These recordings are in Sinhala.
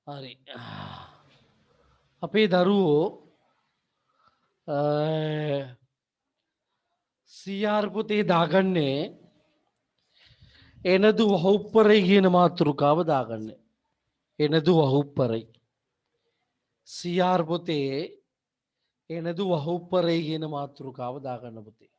හරි අපේ දරුවෝ සියාර් පොතේ දාගන්නේ එනදු වහුප්පරයි කියන මාතෘකාව දාගන්නේ. එනදු වහුප්පරයි. සියාර් පොතේ එනදු වහුප්පරයි කියන මාතෘකාව දාගන්න පුතේ.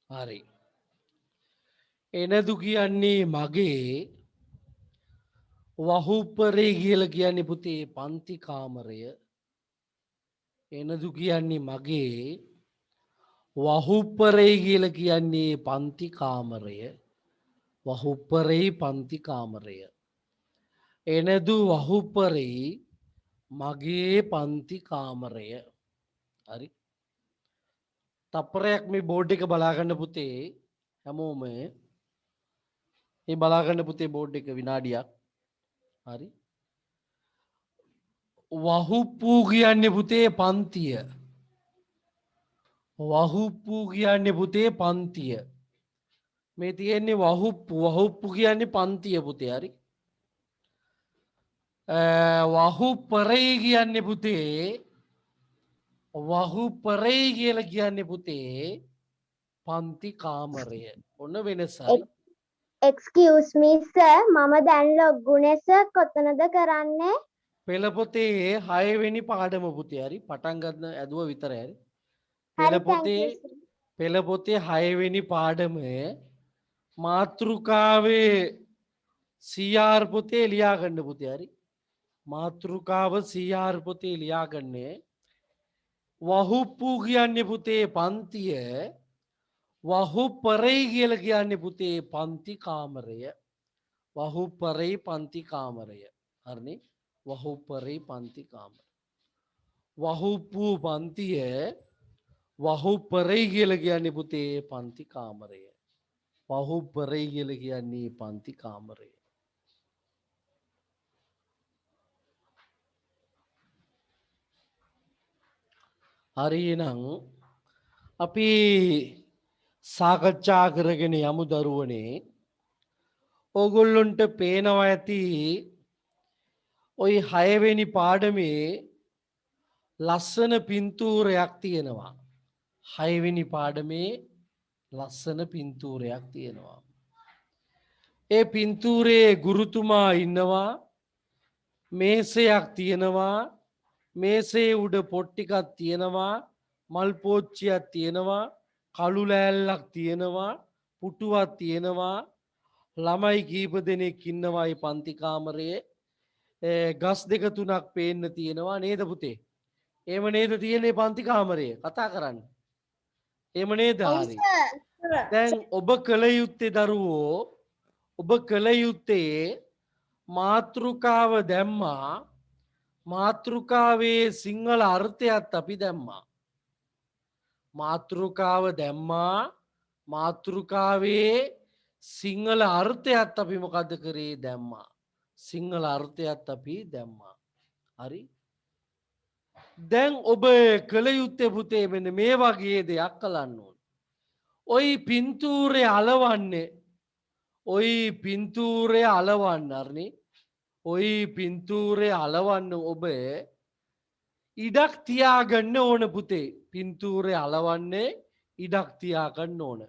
හරි. එනදු කියන්නේ මගේ වහුප්පරේ කියලා කියන්නේ පුතේ පන්ති කාමරය. එනදු කියන්නේ මගේ වහුප්පරේ කියලා කියන්නේ පන්ති කාමරය. වහුප්පරේ පන්ති කාමරය. එනදු වහුප්පරේ මගේ පන්ති කාමරය. හරි. තප්පරයක් මේ බෝඩ් එක බලාගන්න පුතේ හැමෝම මේ බලාගන්න පුතේ බෝඩ් එක විනාඩියක්. හරි. වහුප්පු කියන්නේ පුතේ පන්තිය. වහුප්පු කියන්නේ පුතේ පන්තිය. මේ තියෙන්නේ වහුප්පු කියන්නේ පන්තිය පුතේ. හරි. වහුප්පරේ කියන්නේ පුතේ වහුපරේ කියලා කියන්නේ පුතේ පන්ති කාමරය. ඔන්න වෙනස. හරි. Excuse me sir, මම දැන් ලොග්ගුනේ sir කොතනද කරන්නේ? පෙළ පොතේ 6 වෙනි පාඩම පුතේ. හරි. පටන් ගන්න ඇදුව විතරයි. හරි. හරි thank you sir. පෙළ පොතේ 6 වෙනි පාඩමේ මාතෘකාවේ CR පොතේ ලියා ගන්න පුතේ. හරි. මාතෘකාව CR පොතේ ලියා ගන්නේ වහුප්පු කියන්නේ පුතේ පන්තිය. වහුපරේ කියලා කියන්නේ පුතේ පන්ති කාමරය. වහුපරේ පන්ති කාමරය. හරිනේ. වහුපරේ පන්ති කාමරය. වහුප්පු පන්තිය වහුපරේ කියලා කියන්නේ පුතේ පන්ති කාමරය. වහුපරේ කියලා කියන්නේ පන්ති කාමරය. හරි එහෙනම් අපි සාකච්ඡා කරගෙන යමු දරුවනේ. ඕගොල්ලොන්ට පේනවා ඇති ওই 6 වෙනි පාඩමේ ලස්සන පින්තූරයක් තියෙනවා. 6 වෙනි පාඩමේ ලස්සන පින්තූරයක් තියෙනවා. ඒ පින්තූරේ ගුරුතුමා ඉන්නවා. මේසයක් තියෙනවා. මේසේ උඩ පොත් ටිකක් තියෙනවා. මල් පෝච්චියක් තියෙනවා. කළු ලෑල්ලක් තියෙනවා. පුටුවක් තියෙනවා. ළමයි කීප දෙනෙක් ඉන්නවා මේ පන්ති කාමරයේ. ගස් දෙක තුනක් පේන්න තියෙනවා නේද පුතේ? එහෙම නේද තියෙන්නේ පන්ති කාමරයේ කතා කරන්න. එහෙම නේද? හරි. දැන් ඔබ කල යුත්තේ දරුවෝ ඔබ කල යුත්තේ මාතෘකාව දැම්මා. මාතෘකාවේ සිංහල අර්ථයත් අපි දැම්මා. මාතෘකාව දැම්මා. මාතෘකාවේ සිංහල අර්ථයත් අපි මොකද කරේ දැම්මා. සිංහල අර්ථයත් අපි දැම්මා. හරි. දැන් ඔබ කළ යුත්තේ පුතේ මෙන්න මේ වගේ දෙයක් කරන්න ඕන. ওই පින්තූරේ අලවන්නේ ওই පින්තූරේ අලවන්න හරිනේ. ওই පින්තූරේ අලවන්න ඔබ ඉඩක් තියාගන්න ඕන පුතේ. පින්තූරේ අලවන්නේ ඉඩක් තියාගන්න ඕන.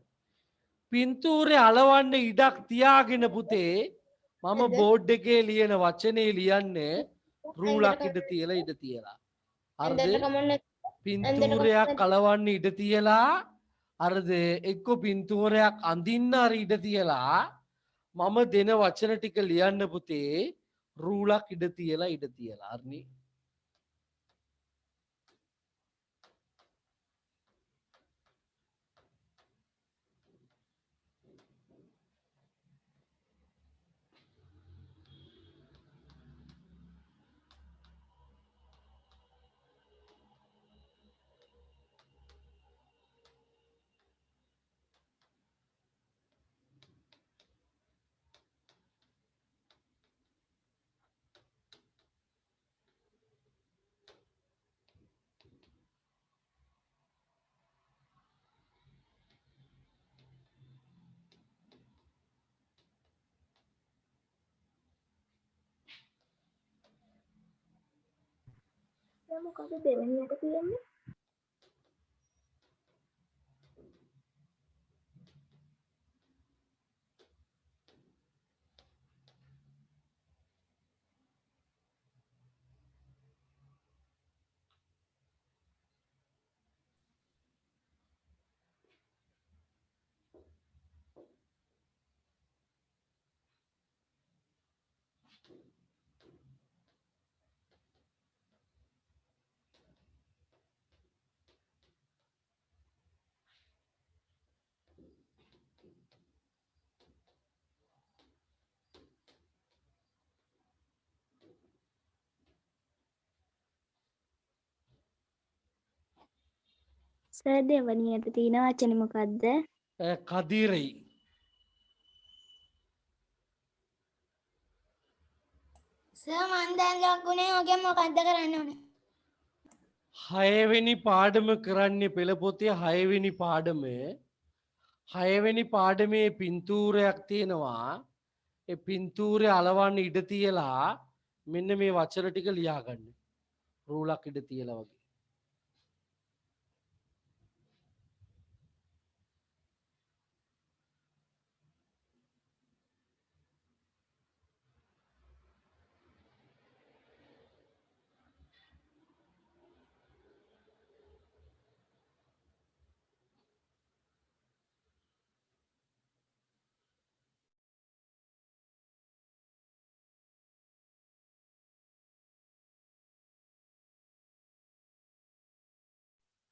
පින්තූරේ අලවන්න ඉඩක් තියාගෙන පුතේ මම බෝඩ් එකේ ලියන වචනේ ලියන්නේ රූලක් ඉඩ තියලා ඉඩ තියලා. හරිද? පින්තූරයක් අලවන්න ඉඩ තියලා අරද එක්ක පින්තූරයක් අඳින්න හරි ඉඩ තියලා මම දෙන වචන ටික ලියන්න පුතේ රූලක් ඉඩ තියලා ඉඩ තියලා. හරිනේ. මොකද දෙවෙනියට තියෙන්නේ? සර් දෙවෙනියට තියෙන වචනේ මොකද්ද? කදිරයි. සර් මන් දැන් ලොග්ුනේ ඔගේ මොකද්ද කරන්න ඕනේ? 6 වෙනි පාඩම කරන්නේ පෙළ පොතේ 6 වෙනි පාඩම. 6 වෙනි පාඩමේ පින්තූරයක් තියෙනවා. ඒ පින්තූරය අලවන්න ඉඩ තියලා මෙන්න මේ වචන ටික ලියා ගන්න. රූලක් ඉඩ තියලා වගේ.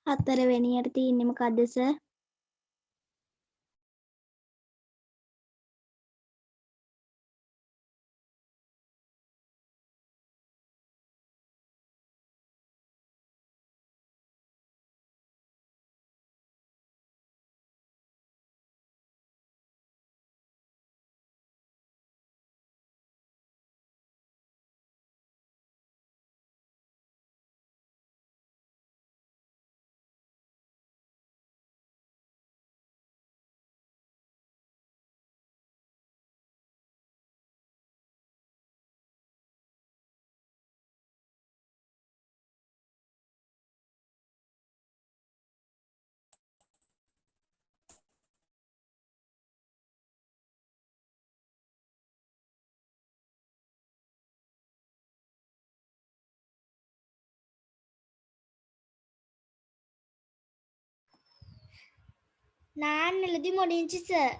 හතරවෙනියට තියෙන්නේ මොකද්ද සර්? නාන්නෙලදී මොඩින්චි සර්.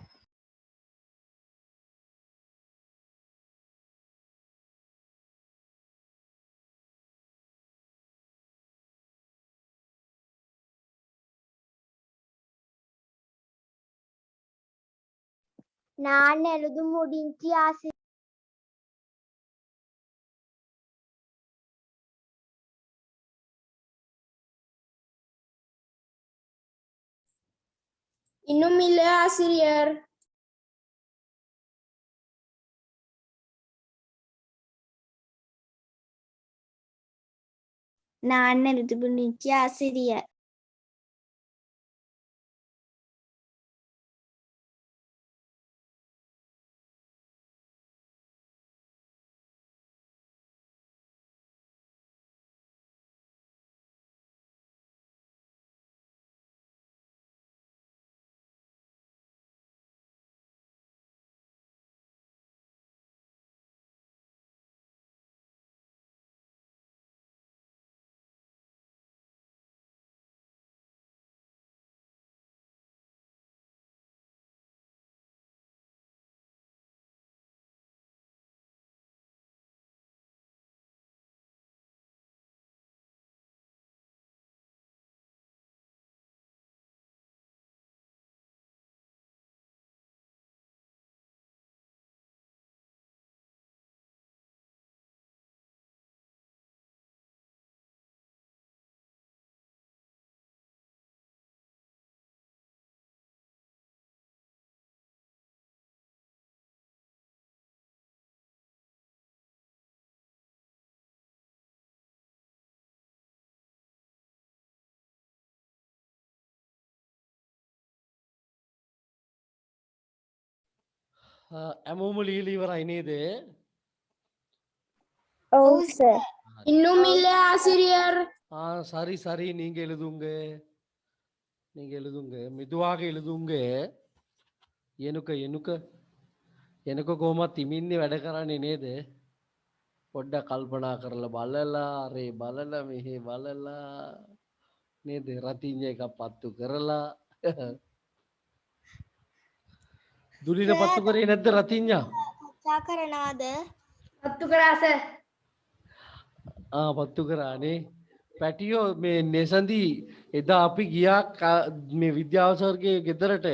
නාන්නෙලදී මොඩින්චි ආසි இன்னும் இல்ல ஆசிரியர். නාන්නෙලදී මොඩින්චි ආසිரியர். හැමෝම ලියලා ඉවරයි නේද? ඔව් සර්. இன்னும் இல்ல ஆசிரியர். சரி சரி, நீங்க எழுதுங்க, நீங்க எழுதுங்க, மெதுவாக எழுதுங்க. එනුක එනුක එනක කොහොමත් තිමින්නේ වැඩ කරන්නේ නේද? පොඩ්ඩක් කල්පනා කරලා බලලා අරේ බලලා මෙහෙ බලලා නේද? රතිඤ්ඤ එකක් පත්තු කරලා දුලින පත්තු කරේ නැද්ද රතිඤ්ඤා? කතා කරනවාද? பத்து கிளாஸ். පත්තු කරානේ. පැටියෝ මේ නෙසඳි එදා අපි ගියා මේ විද්‍යාව සර්ගේ ගෙදරට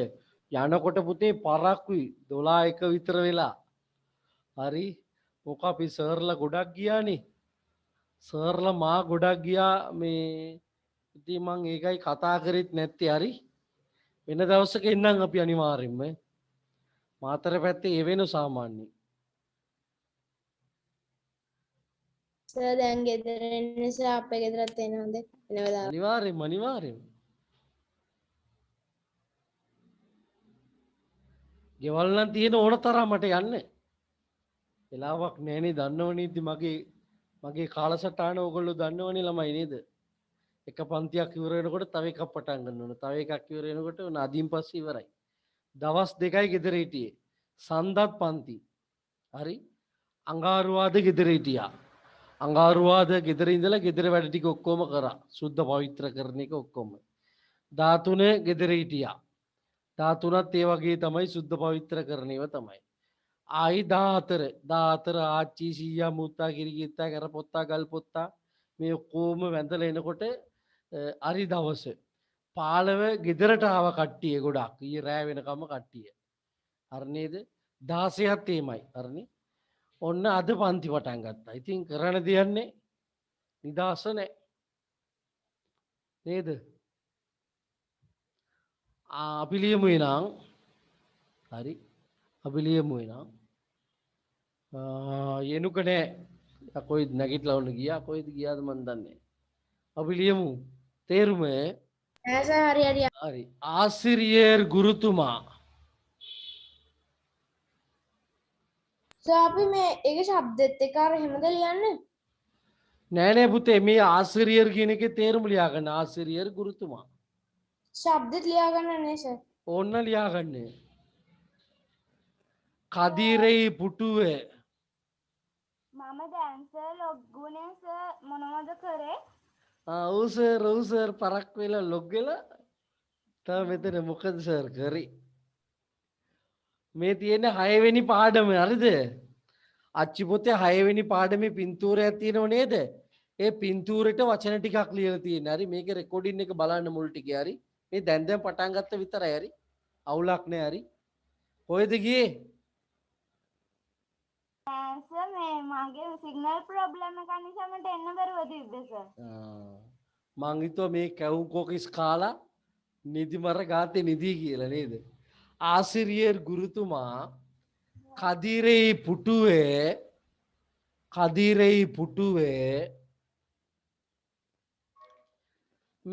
යනකොට පුතේ පරක්කුයි 12 විතර වෙලා. හරි මොක අපි සර්ලා ගොඩක් ගියානේ. සර්ලා මා ගොඩක් ගියා මේ ඉතින් මං ඒකයි කතා කරෙත් නැත්තේ. හරි වෙන දවසක එන්නම් අපි අනිවාර්යෙන්ම. මාතර පැත්තේ ඒ වෙන සාමාන්‍යයි. சார் දැන් ගෙදර එන්න නිසා අපේ ගෙදරත් එනවද? එනවද? අනිවාර්යෙන්ම අනිවාර්යෙන්ම. ගෙවල් නම් තියෙන ඕන තරම් මට යන්න. වෙලාවක් නෑනේ දන්නවනේ. ඉතින් මගේ කාලසටහන ඕගොල්ලෝ දන්නවනේ ළමයි නේද? එක පන්තියක් ඉවර වෙනකොට තව එකක් පටන් ගන්න ඕන. තව එකක් ඉවර වෙනකොට නදීන් පස්සේ ඉවරයි. දවස් 2යි ගෙදර හිටියේ. සන්දත් පන්ති. හරි? අඟහරුවාද ගෙදර හිටියා. අඟහරුවාද ගෙදර ඉඳලා ගෙදර වැඩ ටික ඔක්කොම කරා. සුද්ධ පවිත්‍ර කරන එක ඔක්කොම. 13 ගෙදර හිටියා. 13ත් ඒ වගේ තමයි සුද්ධ පවිත්‍ර කරන ඒවා තමයි. ආයි 14 ආච්චි සීයා මුත්තා කිරිගිත්තා කර පොත්තා ගල් පොත්තා මේ ඔක්කොම වැඳලා එනකොට හරි දවස 15 ගෙදරට ආව කට්ටිය ගොඩක්. ඊයේ රෑ වෙනකම්ම කට්ටිය. හරි නේද? 16ත් එමයයි. හරිනේ. ඔන්න අද පන්ති පටන් ගත්තා. ඉතින් කරන්න දෙන්නේ නිදාස නැහැ. නේද? අපි ලියමු එනං. හරි. අපි ලියමු එනං. එනුක නෑ. කොයිද නැගිටලා ඔන්න ගියා. කොයිද ගියාද මන් දන්නේ නැහැ. අපි ලියමු. තේරුම? නෑ සර් හරි හරි. හරි. ආසිරියර් ගුරුතුමා. සර් අපි මේ ඒකේ શબ્දෙත් එක්ක අර එහෙමද ලියන්නේ? නෑ නෑ පුතේ මේ ආසිරියර් කියන එකේ තේරුම ලියා ගන්න. ආසිරියර් ගුරුතුමා. શબ્දෙත් ලියා ගන්න නේ සර්. ඕන්න ලියා ගන්න. කදිරේ පුටුවේ මම දැන් සර් ලොග්ගුනේ සර් මොනවද කරේ? ඔව් සර් පරක් වෙලා ලොග් වෙලා තව මෙතන මොකද සර් කරේ? මේ තියෙන 6 වෙනි පාඩම හරිද? අච්චි පොතේ 6 වෙනි පාඩමේ පින්තූරයක් තියෙනව නේද? ඒ පින්තූරෙට වචන ටිකක් ලියලා තියෙන. හරි මේකේ රෙකෝඩින් එක බලන්න මුල් ටිකේ. හරි මේ දැන් පටන් ගත්ත විතරයි. හරි අවුලක් නෑ. හරි කොහෙද ගියේ? සර් මේ මගේ සිග්නල් ප්‍රොබ්ලම් එක නිසා මට එන්න බැරුව තිබ්බේ සර්. මං හිතුවා මේ කැවුම් කොකිස් කාලා නිදිමර ගාතේ නිදී කියලා නේද? ආසිරියර් ගුරුතුමා කදිරේ පුටුවේ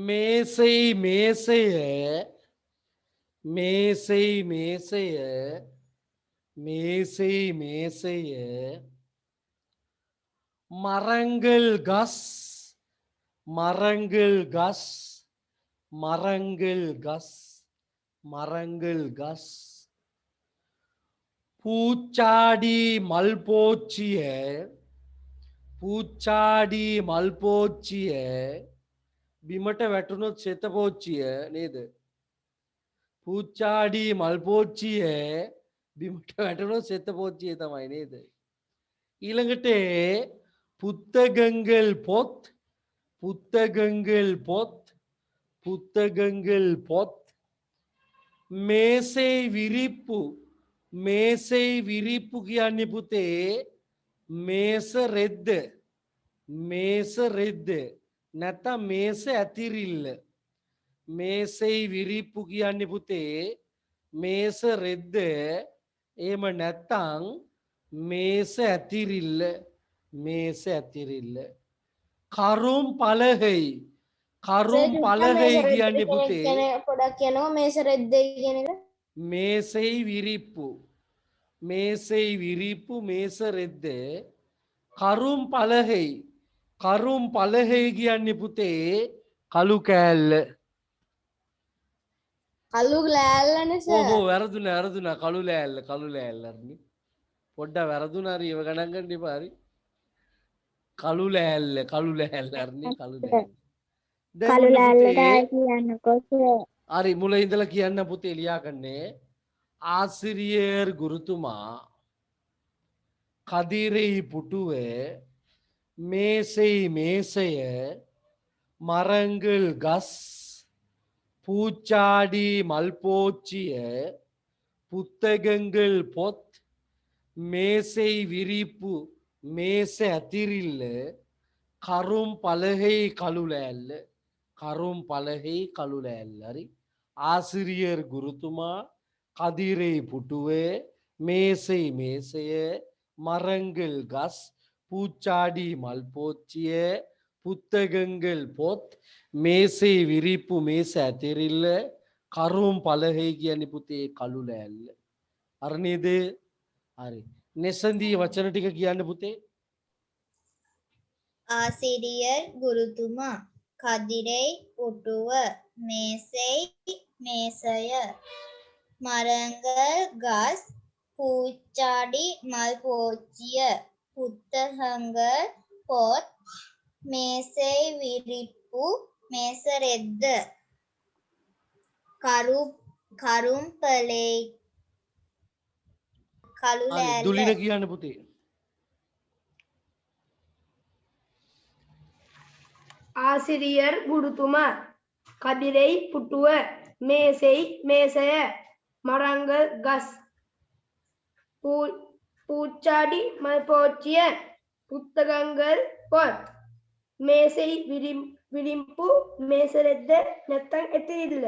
මේසය மரங்கள் ගස් பூச்சாடி මල්පෝච්චිය බිමට වැටුණොත් සෙත පෝච්චිය නේද? பூச்சாடி මල්පෝච්චිය බිමට වැටුණොත් සෙත පෝච්චිය තමයි නේද? ඊළඟට புத்தகங்கள் பொத் මේසෙයි විරිප්පු කියන්නේ පුතේ මේස රෙද්ද නැත්නම් මේස ඇතිරිල්ල. මේසෙයි විරිප්පු කියන්නේ පුතේ මේස රෙද්ද එහෙම නැත්නම් මේස ඇතිරිල්ල. කරුම් පලහෙයි කියන්නේ පුතේ පොඩක් කියනවා මේස රෙද්දේ කියන එක. මේසෙයි විරිප්පු මේස රෙද්ද කරුම් පලහෙයි කරුම් පලහෙයි කියන්නේ පුතේ කළු කෑල්ල. කළු ලෑල්ලනේ සර්. ඕ වැරදුන කළු ලෑල්ල හරිනේ. පොඩ්ඩක් වැරදුනා හරි ඒව ගණන් ගන්න එපා හරි. කළු ලෑල්ල හරිනේ කළු ලෑල්ල. දැන් කළු ඔන්න පුතේ ලෑල්ලට කියන්නකෝ සර්. හරි මුල ඉඳලා කියන්න පුතේ ලියා ගන්නේ. ආසිරියර් ගුරුතුමා කදිරෙහි පුටුවේ மேசை மேசைய மரங்கள் கஸ் பூச்சாடி மல்போச்சிய புத்தகங்கள் பொத் மேசை விரிப்பு மேசை அதிரில்ல கரும் பலகை கலுலல்ல ஹரி ஆசிரியர் குருத்துமா கதிரை புட்டுவே மேசை மேசைய மரங்கள் கஸ் பூச்சாடி மல்போச்சிய புத்தகங்கள் பொத் மேசை விரிப்பு மேசை அதிரில்ல கரும் பலகை කියන්නේ පුතේ කළු ලෑල්ල. අර නේද? හරි. නෙසන්දී වචන ටික කියන්න පුතේ. ආසිරියර් ගුරුතුමා කදිරෙයි පුටුව මේසෙයි මේසය මරංගල් ගස් පූච්චාඩි මල් පෝච්චිය පුත්තහංගල් පොත් මේසෙයි විරිප්පු මේසරෙද්ද කරුම්පලේ කළු හරි. ලෑල්ල දුලින කියන්න පුතේ. ஆசிரியர் குருத்துமா கதிரை புட்டுவ மேசை மேசைய மரங்கள் கஸ் பூச்சாடி மல்போச்சிய புத்தகங்கள் பொத் மேசை விளிம்பு மேசரெද්ද නැත්තම් ඇතිරිල්ල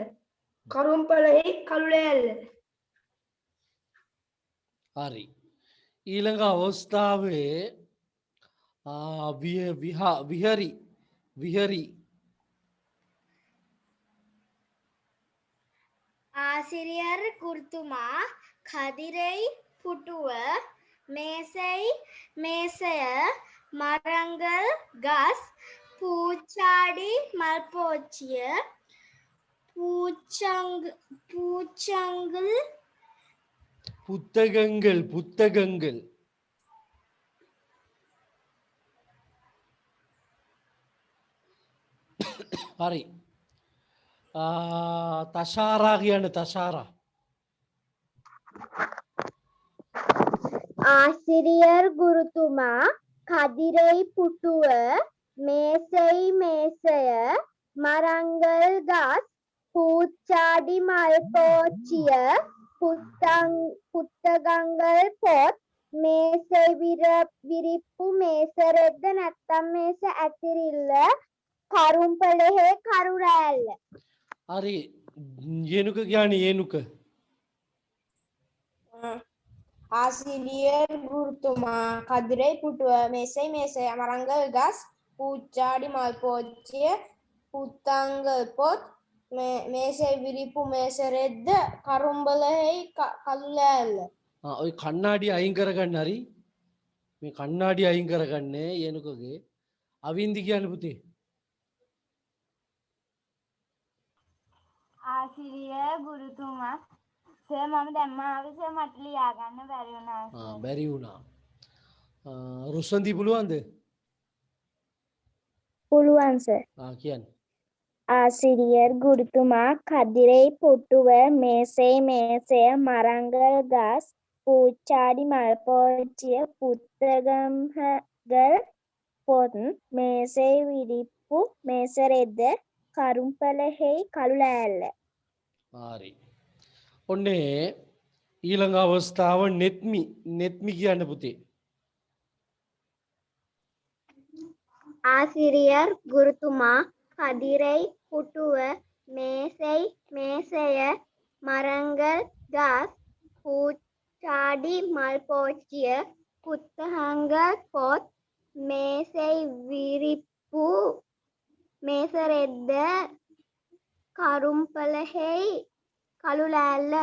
කරුම්පලෙහි කළුලෑල්ල. හරි. ඊළඟ අවස්ථාවේ විහරි ආසිරියර් ගුරුතුමා කදිරෙයි පුටුව මේසෙයි මේසය මරංගල් ගස් පූචාඩි මල්පෝච්චිය பூச்சங்கள் புத்தகங்கள் හරි. තශාරා කියන්න තශාරා. ආසිරියර් ගුරුතුමා කදිරෙයි පුටුව මේසෙයි මේසය මරංගල් ගස් පූච්චාඩි මල්පෝච්චිය පුත්තගංගල් පොත් මේසෙයි විරිප්පු මේසරෙද්ද නැත්තම් මේස ඇතිරිල්ල කරුම්පලෙහි කරුලෑල්ල. හරි. ඒනුක කියන්නේ ඒනුක. ආසිරියර් ගුරුතුමා කදිරෙයි පුටුව මේසෙයි මේසය මරංගල් ගස් පූච්චාඩි මල් පෝච්චිය පුත්තංගල් පොත් මේසෙයි විරිප්පු මේසරෙද්ද කරුම්බලෙහි කළු ලෑල්ල. ඔය කන්නාඩි අයින් කරගන්න හරි. මේ කන්නාඩි අයින් කරගන්නේ ඒනුකගේ. අවින්දි කියන්න පුතේ. ආසිරියර් ගුරුතුමා සර් මම දැම්මා ආවේ සර් මට ලියා ගන්න බැරි වුණා සර්. බැරි වුණා. රුසන්දි පුළුවන්ද? පුළුවන් සර්. කියන්න. ආසිරියර් ගුරුතුමා කදිරෙයි පුටුව මේසෙයි මේසය මරංගල් ගස් පූච්චාඩි මල්පෝච්චිය පුත්තගම්හගල් පොත් මේසෙයි විරිප්පු මේසරෙද්ද කරුම්පලෙහි කළුලෑල්ල. හරි. ඔන්නේ ඊළඟ අවස්ථාව නෙත්මි කියන්න පුතේ. ආසිරියර් ගුරුතුමා කදිරෙයි පුටුව මේසෙයි මේසය මරංගල් ගස් පූච්චාඩි මල්පෝච්චිය පුත්තහංගල් පොත් මේසෙයි විරිප්පු මේසරෙද්ද කරුම්පලෙහි කළුලෑල්ල.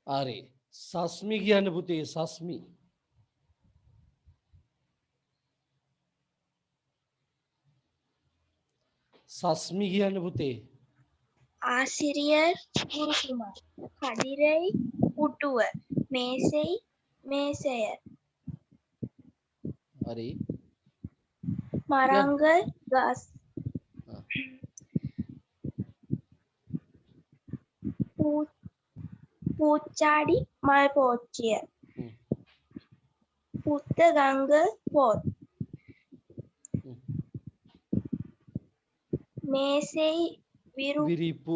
හරි. සස්මි කියන්න පුතේ සස්මි. සස්මි කියන්න පුතේ. ආසිරියර් ගුරුතුමා කදිරෙයි පුටුව මේසෙයි මේසය හරි. මරංගල් ගස් ආ. පූච්චාඩි මල් පෝච්චිය හ්ම්. පුත්ත ගංග පොත් හ්ම්. මේසෙයි විරු විරිප්පු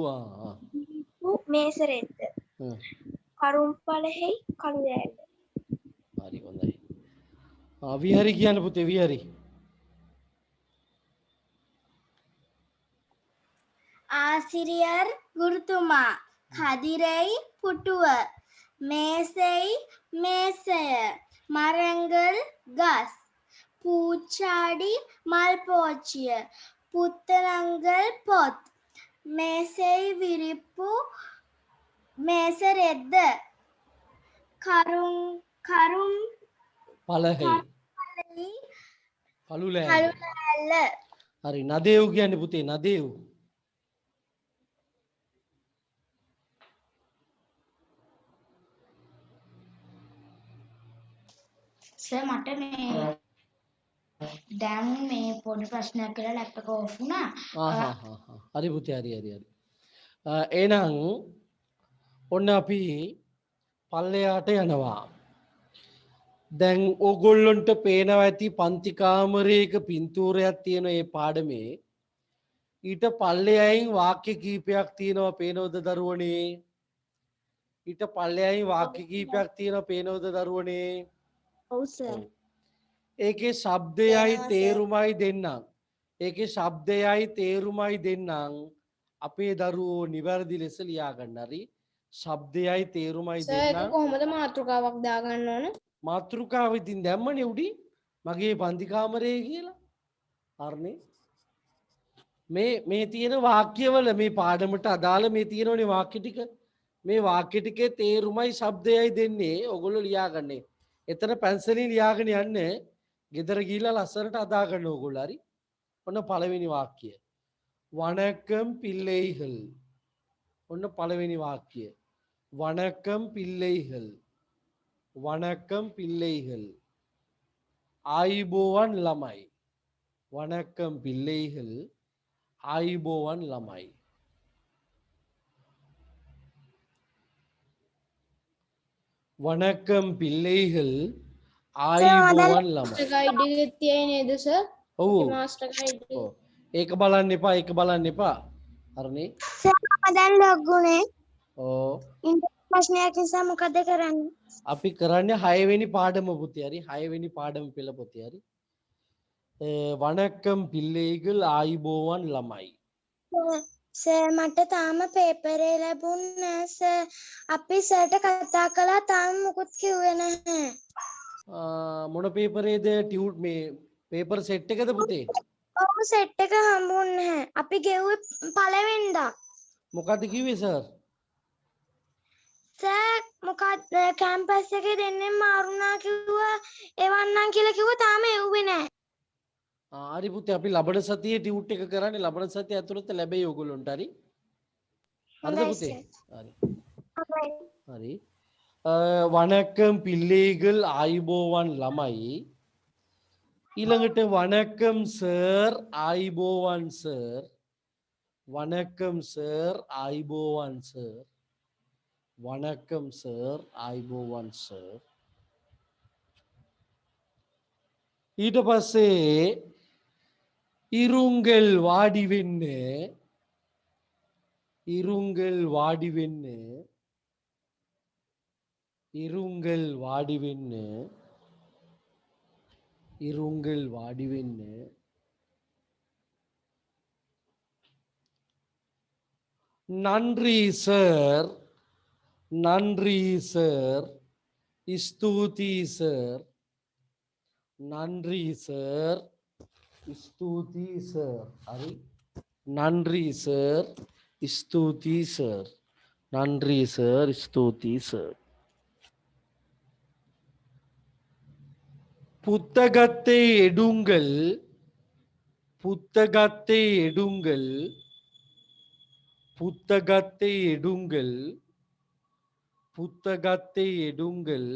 මේසරෙද්ද හ්ම්. කරුම්පලෙහි කළු ඇල්ල හරි හොඳයි. විහරි කියන්න පුතේ විහරි. ආසිරියර් ගුරුතුමා කදිරෙයි පුටුව මේසෙයි මේසය මරංගල් ගස් පූච්චාඩි මල් පෝච්චිය පුත්තනංගල් පොත් මේසෙයි විරිප්පු මේස රෙද්ද කරුම් පලහෙයි පලෙහි කළු ලෑල්ල. කළුඇල්ල හරි නදේව් කියන්න පුතේ නදේව්. සර් මට මේ දැන් මේ පොඩි ප්‍රශ්නයක් කියලා ලැප් එක ඕෆ් වුණා. හරි පුතේ හරි හරි හරි. එහෙනම් ඔන්න අපි පල්ලෙයාට යනවා. දැන් ඕගොල්ලොන්ට පේනවා ඇති පන්ති කාමරයක පින්තූරයක් තියෙන ඒ පාඩමේ ඊට පල්ලෙයයින් වාක්‍ය කීපයක් තියෙනවා පේනවද දරුවනේ? ඊට පල්ලෙයයින් වාක්‍ය කීපයක් තියෙනවා පේනවද දරුවනේ? ඔව් සර්. ඒකේ ශබ්දයයි තේරුමයි දෙන්නම්. ඒකේ ශබ්දයයි තේරුමයි දෙන්නම්. අපේ දරුවෝ නිවැරදි ලෙස ලියා ගන්න. හරි. ශබ්දයයි තේරුමයි සර් ඒක දෙන්නම්. කොහොමද මාතෘකාවක් දාගන්න ඕන? මාතෘකාව ඉතින් දැම්මනේ උඩි. මගේ පන්ති කාමරේ කියලා. හරිනේ. මේ තියෙන වාක්‍යවල මේ පාඩමට අදාළ මේ තියෙනනේ වාක්‍ය ටික. මේ වාක්‍ය ටිකේ තේරුමයි ශබ්දයයි දෙන්නේ. ඔයගොල්ලෝ ලියාගන්නේ. එතන පැන්සලින් ලියාගෙන යන්න. ගෙදර ගිහිල්ලා ලස්සනට අදා ගන්න ඕගොල්ලෝ. හරි. ඔන්න පළවෙනි වාක්‍යය. වணக்கம் පිල්ලෙයිகள். ඔන්න පළවෙනි වාක්‍යය. வணக்கம் பிள்ளைகள். வணக்கம் பிள்ளைகள். ආයිබෝවන් ළමයි. வணக்கம் பிள்ளைகள். ආයිබෝවන් ළමයි. வணக்கம் பிள்ளைகள். ආයිබෝවන් ළමයි. ගයිඩ් එකේ තියෙන්නේ නේද සර්? ඔව්. මාස්ටර් ගයිඩ් එක. ඔව්. ඒක බලන්න එපා. ඒක බලන්න එපා. හරිනේ? සර් මම දැන් ලොග් වුණේ. ඔව්. ඉන්ටර්නෙට් ප්‍රශ්නයක් නිසා මොකද කරන්නේ? අපි කරන්නේ 6 වෙනි පාඩම පුතේ. හරි. 6 වෙනි පාඩම පෙළ පොතේ. හරි. වணக்கம் பிள்ளைகள் ආයිබෝවන් ළමයි. සර් මට තාම පේපරේ ලැබුණේ නැහැ සර්. අපි සර්ට කතා කළා තාම මොකුත් කිව්වේ නැහැ. මොන පේපරේද ටියුට් මේ පේපර් සෙට් එකද පුතේ? ඔව් සෙට් එක හම්බුන්නේ නැහැ. අපි ගෙව්වේ පළවෙනිදා. මොකද්ද කිව්වේ සර්? සර් මොකක්ද කැම්පස් එකේ දෙන්නේ මාරුණා කිව්වා එවන්නම් කියලා කිව්වා තාම එව්වේ නැහැ. හරි පුතේ අපි ලබන සතියේ ටියුට් එක කරන්නේ ලබන සතිය ඇතුළත ලැබෙයි ඔයගොල්ලන්ට. හරි. හරිද පුතේ? හරි. හරි. වணக்கம் பிள்ளைகள் ආයිබෝවන් ළමයි. ඊළඟට වணக்கம் සර් ආයිබෝවන් සර්. වணக்கம் සර් ආයිබෝවන් සර්. வணக்கம் சார் ආයිබෝවන් සර්. ඊට පස්සේ ඉරුංගල් වාඩි වෙන්න. ඉරුංගල් වාඩි වෙන්න. ඉරුංගල් වාඩි වෙන්න. ඉරුංගල් වාඩි වෙන්න. நன்றி சார். நன்றி சார். ஸ்தூதி சார். நன்றி சார். ஸ்தூதி சார். ஹரி. நன்றி சார். ஸ்தூதி சார். நன்றி சார். ஸ்தூதி சார். புத்தகத்தை எடுங்கள். புத்தகத்தை எடுங்கள் புத்தகத்தை எடுங்கள் புத்தகத்தை எடுங்கள்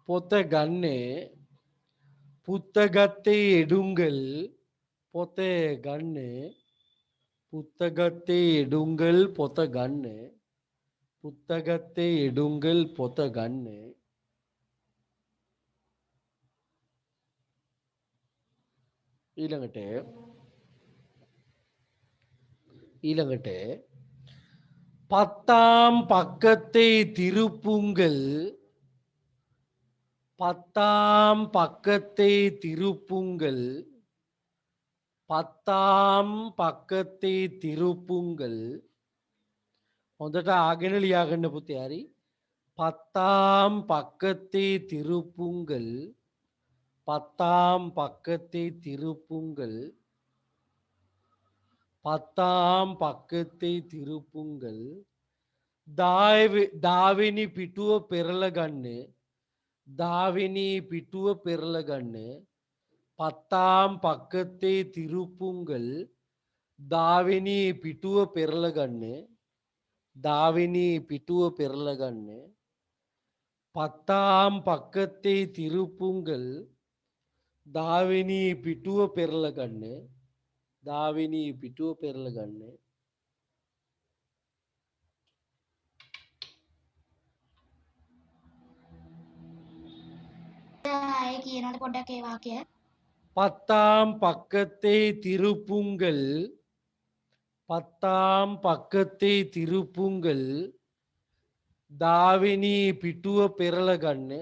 පොත ගන්න පුත්තගත්තේ எடுங்கள் පොත ගන්න පුත්තගත්තේ எடுங்கள் පොත ගන්න පුත්තගත්තේ எடுங்கள் පොත ගන්න ඊළඟට பத்தாம் பக்கத்தை திருப்புங்கள் பத்தாம் பக்கத்தை திருப்புங்கள் பத்தாம் பக்கத்தை திருப்புங்கள் හොඳට ආගෙන ලියා ගන්න පුතේ හරි பத்தாம் பக்கத்தை திருப்புங்கள் பத்தாம் பக்கத்தை திருப்புங்கள் பத்தாம் பக்கத்தை திருப்புங்கள் දාවෙනි පිටුව පෙරල ගන්න දාවෙනි පිටුව පෙරල ගන්න பத்தாம் பக்கத்தை திருப்புங்கள் දාවෙනි පිටුව පෙරල ගන්න දාවෙනි පිටුව පෙරල ගන්න பத்தாம் பக்கத்தை திருப்புங்கள் දාවෙනි පිටුව පෙරල ගන්න දාවෙනි පිටුව පෙරල ගන්න ආයේ කියනකොට පොඩ්ඩක් ඒ වාක්‍යය. பத்தாம் பக்கத்தை திருப்புங்கள் பத்தாம் பக்கத்தை திருப்புங்கள் දාවෙනි පිටුව පෙරල ගන්න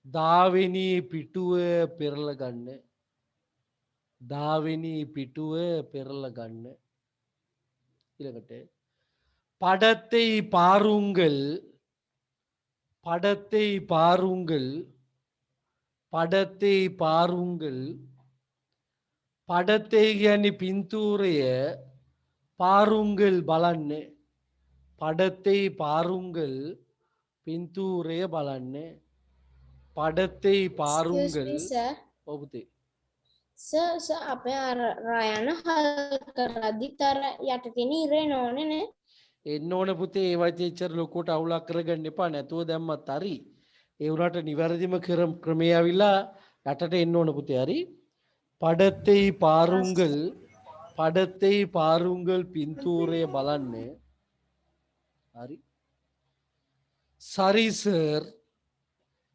දාවෙනි පිටුව පෙරල ගන්න දාවෙනි පිටුව පෙරල ගන්න ඊළඟට படத்தை பாருங்கள் படத்தை பாருங்கள் படத்தை பாருங்கள் படத்தை කියන්නේ පින්තූරය පාරුංගල් බලන්න படத்தை பாருங்கள் පින්තූරය බලන්න படத்தை பாருங்கள் ඔබතේ සර් අපේ රයන හල් කරද්දිත් අර යට තියෙන ඉරේ නෝනේ නේ එන්න ඕන පුතේ ඒවත් එච්චර ලොකුවට අවුලක් කරගන්න එපා නැතුව දැම්මත් හරි ඒ උනාට නිවැරදිම ක්‍රමය ඇවිල්ලා යටට එන්න ඕන පුතේ හරි படத்தை பாருங்கள் படத்தை பாருங்கள் පින්තූරය බලන්න හරි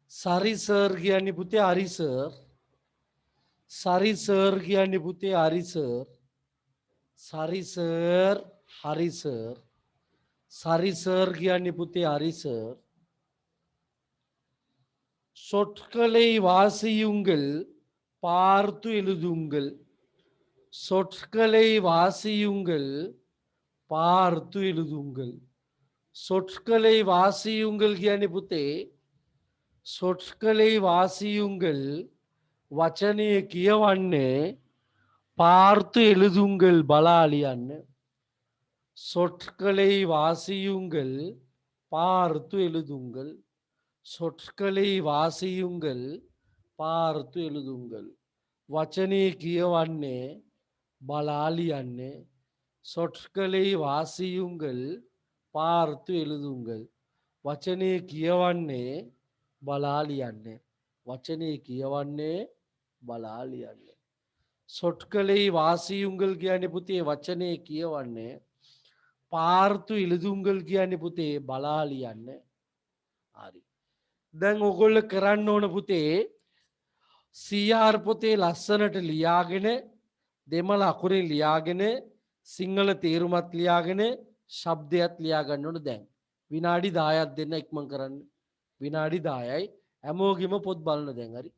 සරි සර් කියන්නේ පුතේ හරි සර් සරි සර් කියන්නේ පුතේ හරි සර් සරි සර් හරි සර් සරි සර් කියන්නේ පුතේ හරි සර් சொற்களை வாசியுங்கள் பார்த்து எழுதுங்கள் சொற்களை வாசியுங்கள் பார்த்து எழுதுங்கள் சொற்களை வாசியுங்கள் කියන්නේ පුතේ சொற்களை வாசியுங்கள் වචනය කියවන්න பார்த்து எழுதுங்கள் බලා ලියන්න சொற்களை வாசியுங்கள் பார்த்து எழுதுங்கள் சொற்களை வாசியுங்கள் பார்த்து எழுதுங்கள் වචනය කියවන්න බලා ලියන්න சொற்களை வாசியுங்கள் பார்த்து எழுதுங்கள் වචනය කියවන්නේ බලා ලියන්න වචනය කියවන්නේ බලා ලියන්න சொற்களை வாசியுங்கள் කියන්නේ පුතේ වචනය කියවන්නේ පාර්තු எழுதுங்கள் කියන්නේ පුතේ බලා ලියන්න හරි දැන් ඔයගොල්ලෝ කරන්න ඕන පුතේ CR පොතේ ලස්සනට ලියාගෙන දෙමළ අකුරෙන් ලියාගෙන සිංහල තේරුමත් ලියාගෙන ශබ්දයක් ලියා ගන්න ඕන දැන් විනාඩි 10ක් දෙන්න ඉක්මන් කරන්න විනාඩි 10යි හැමෝගෙම පොත් බලන දැන් හරි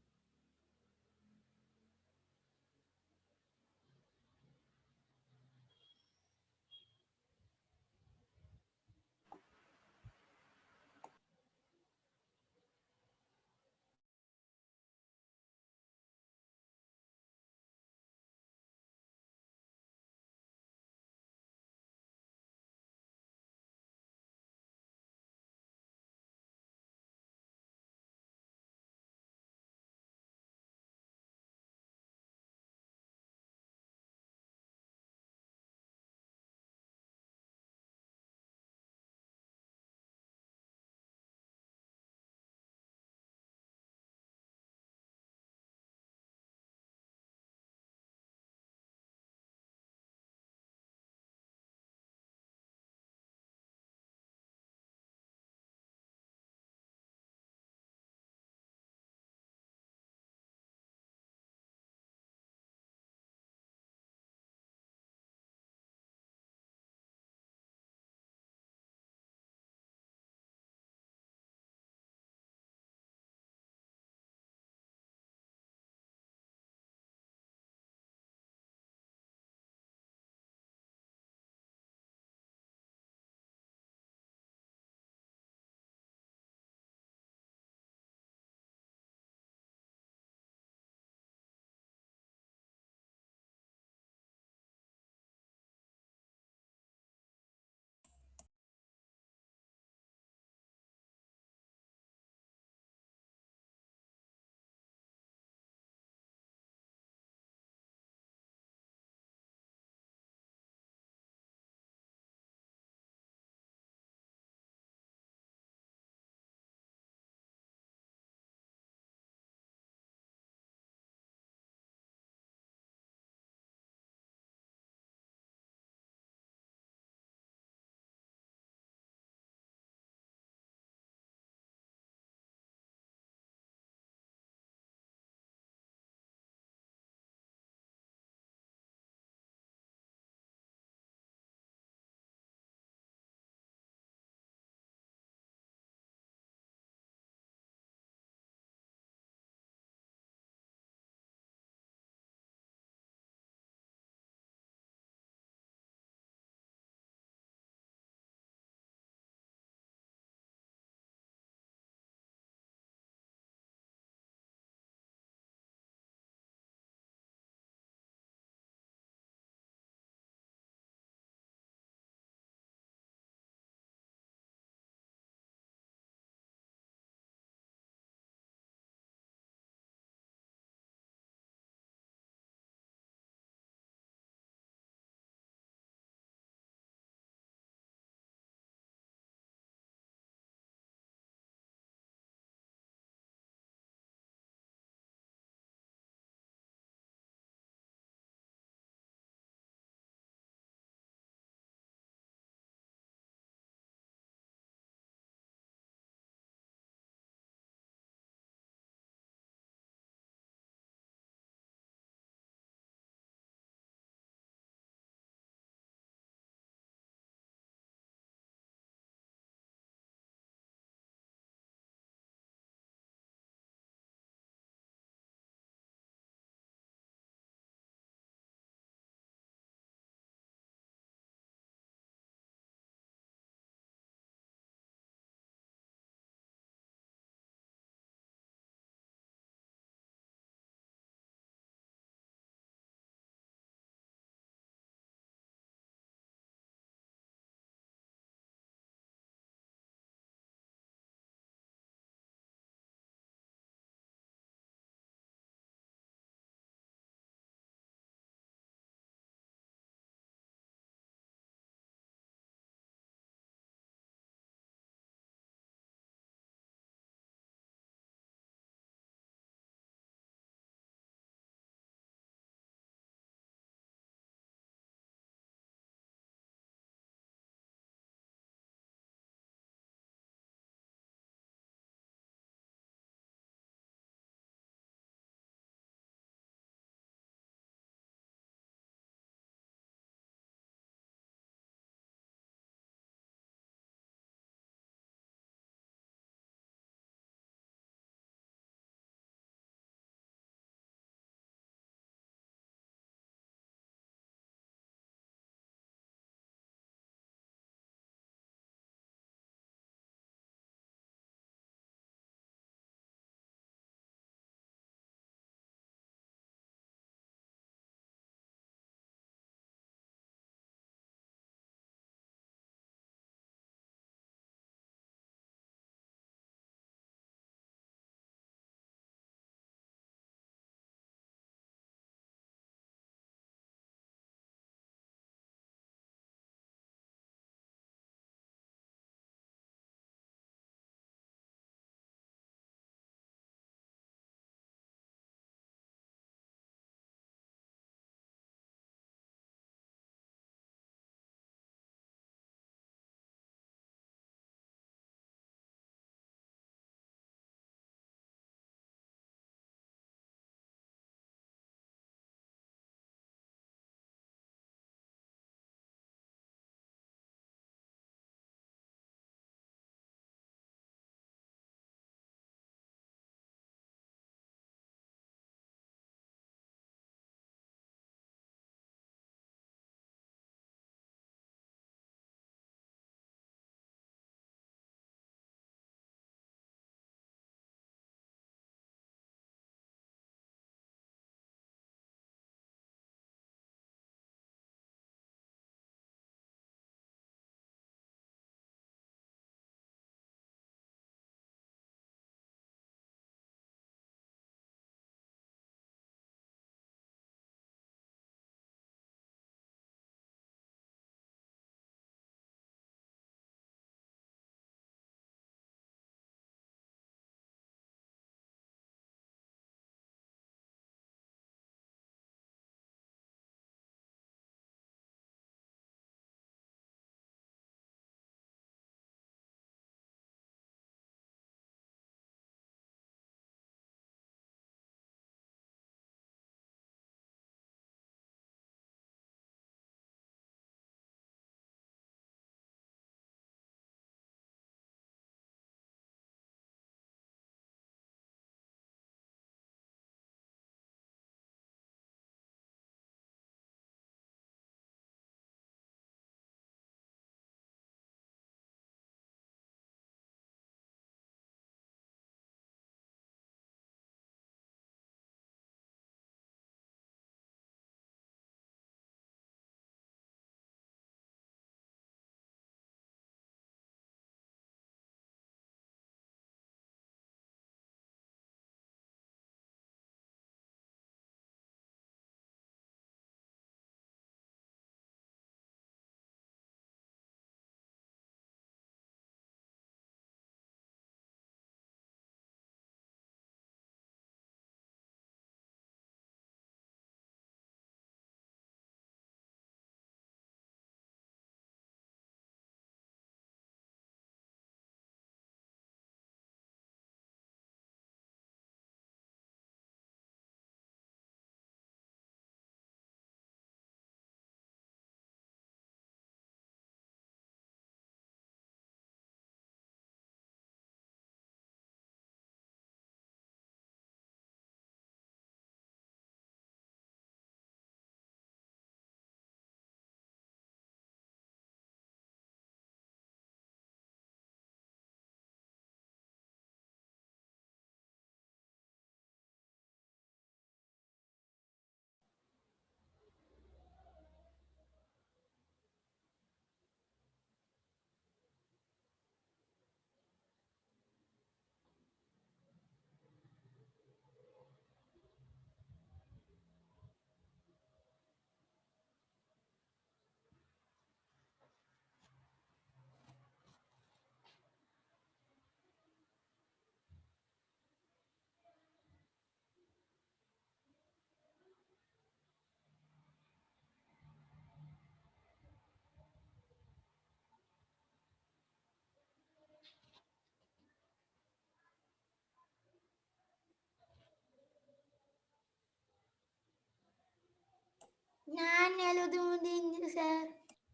நான் எழுத முடியுது சார்.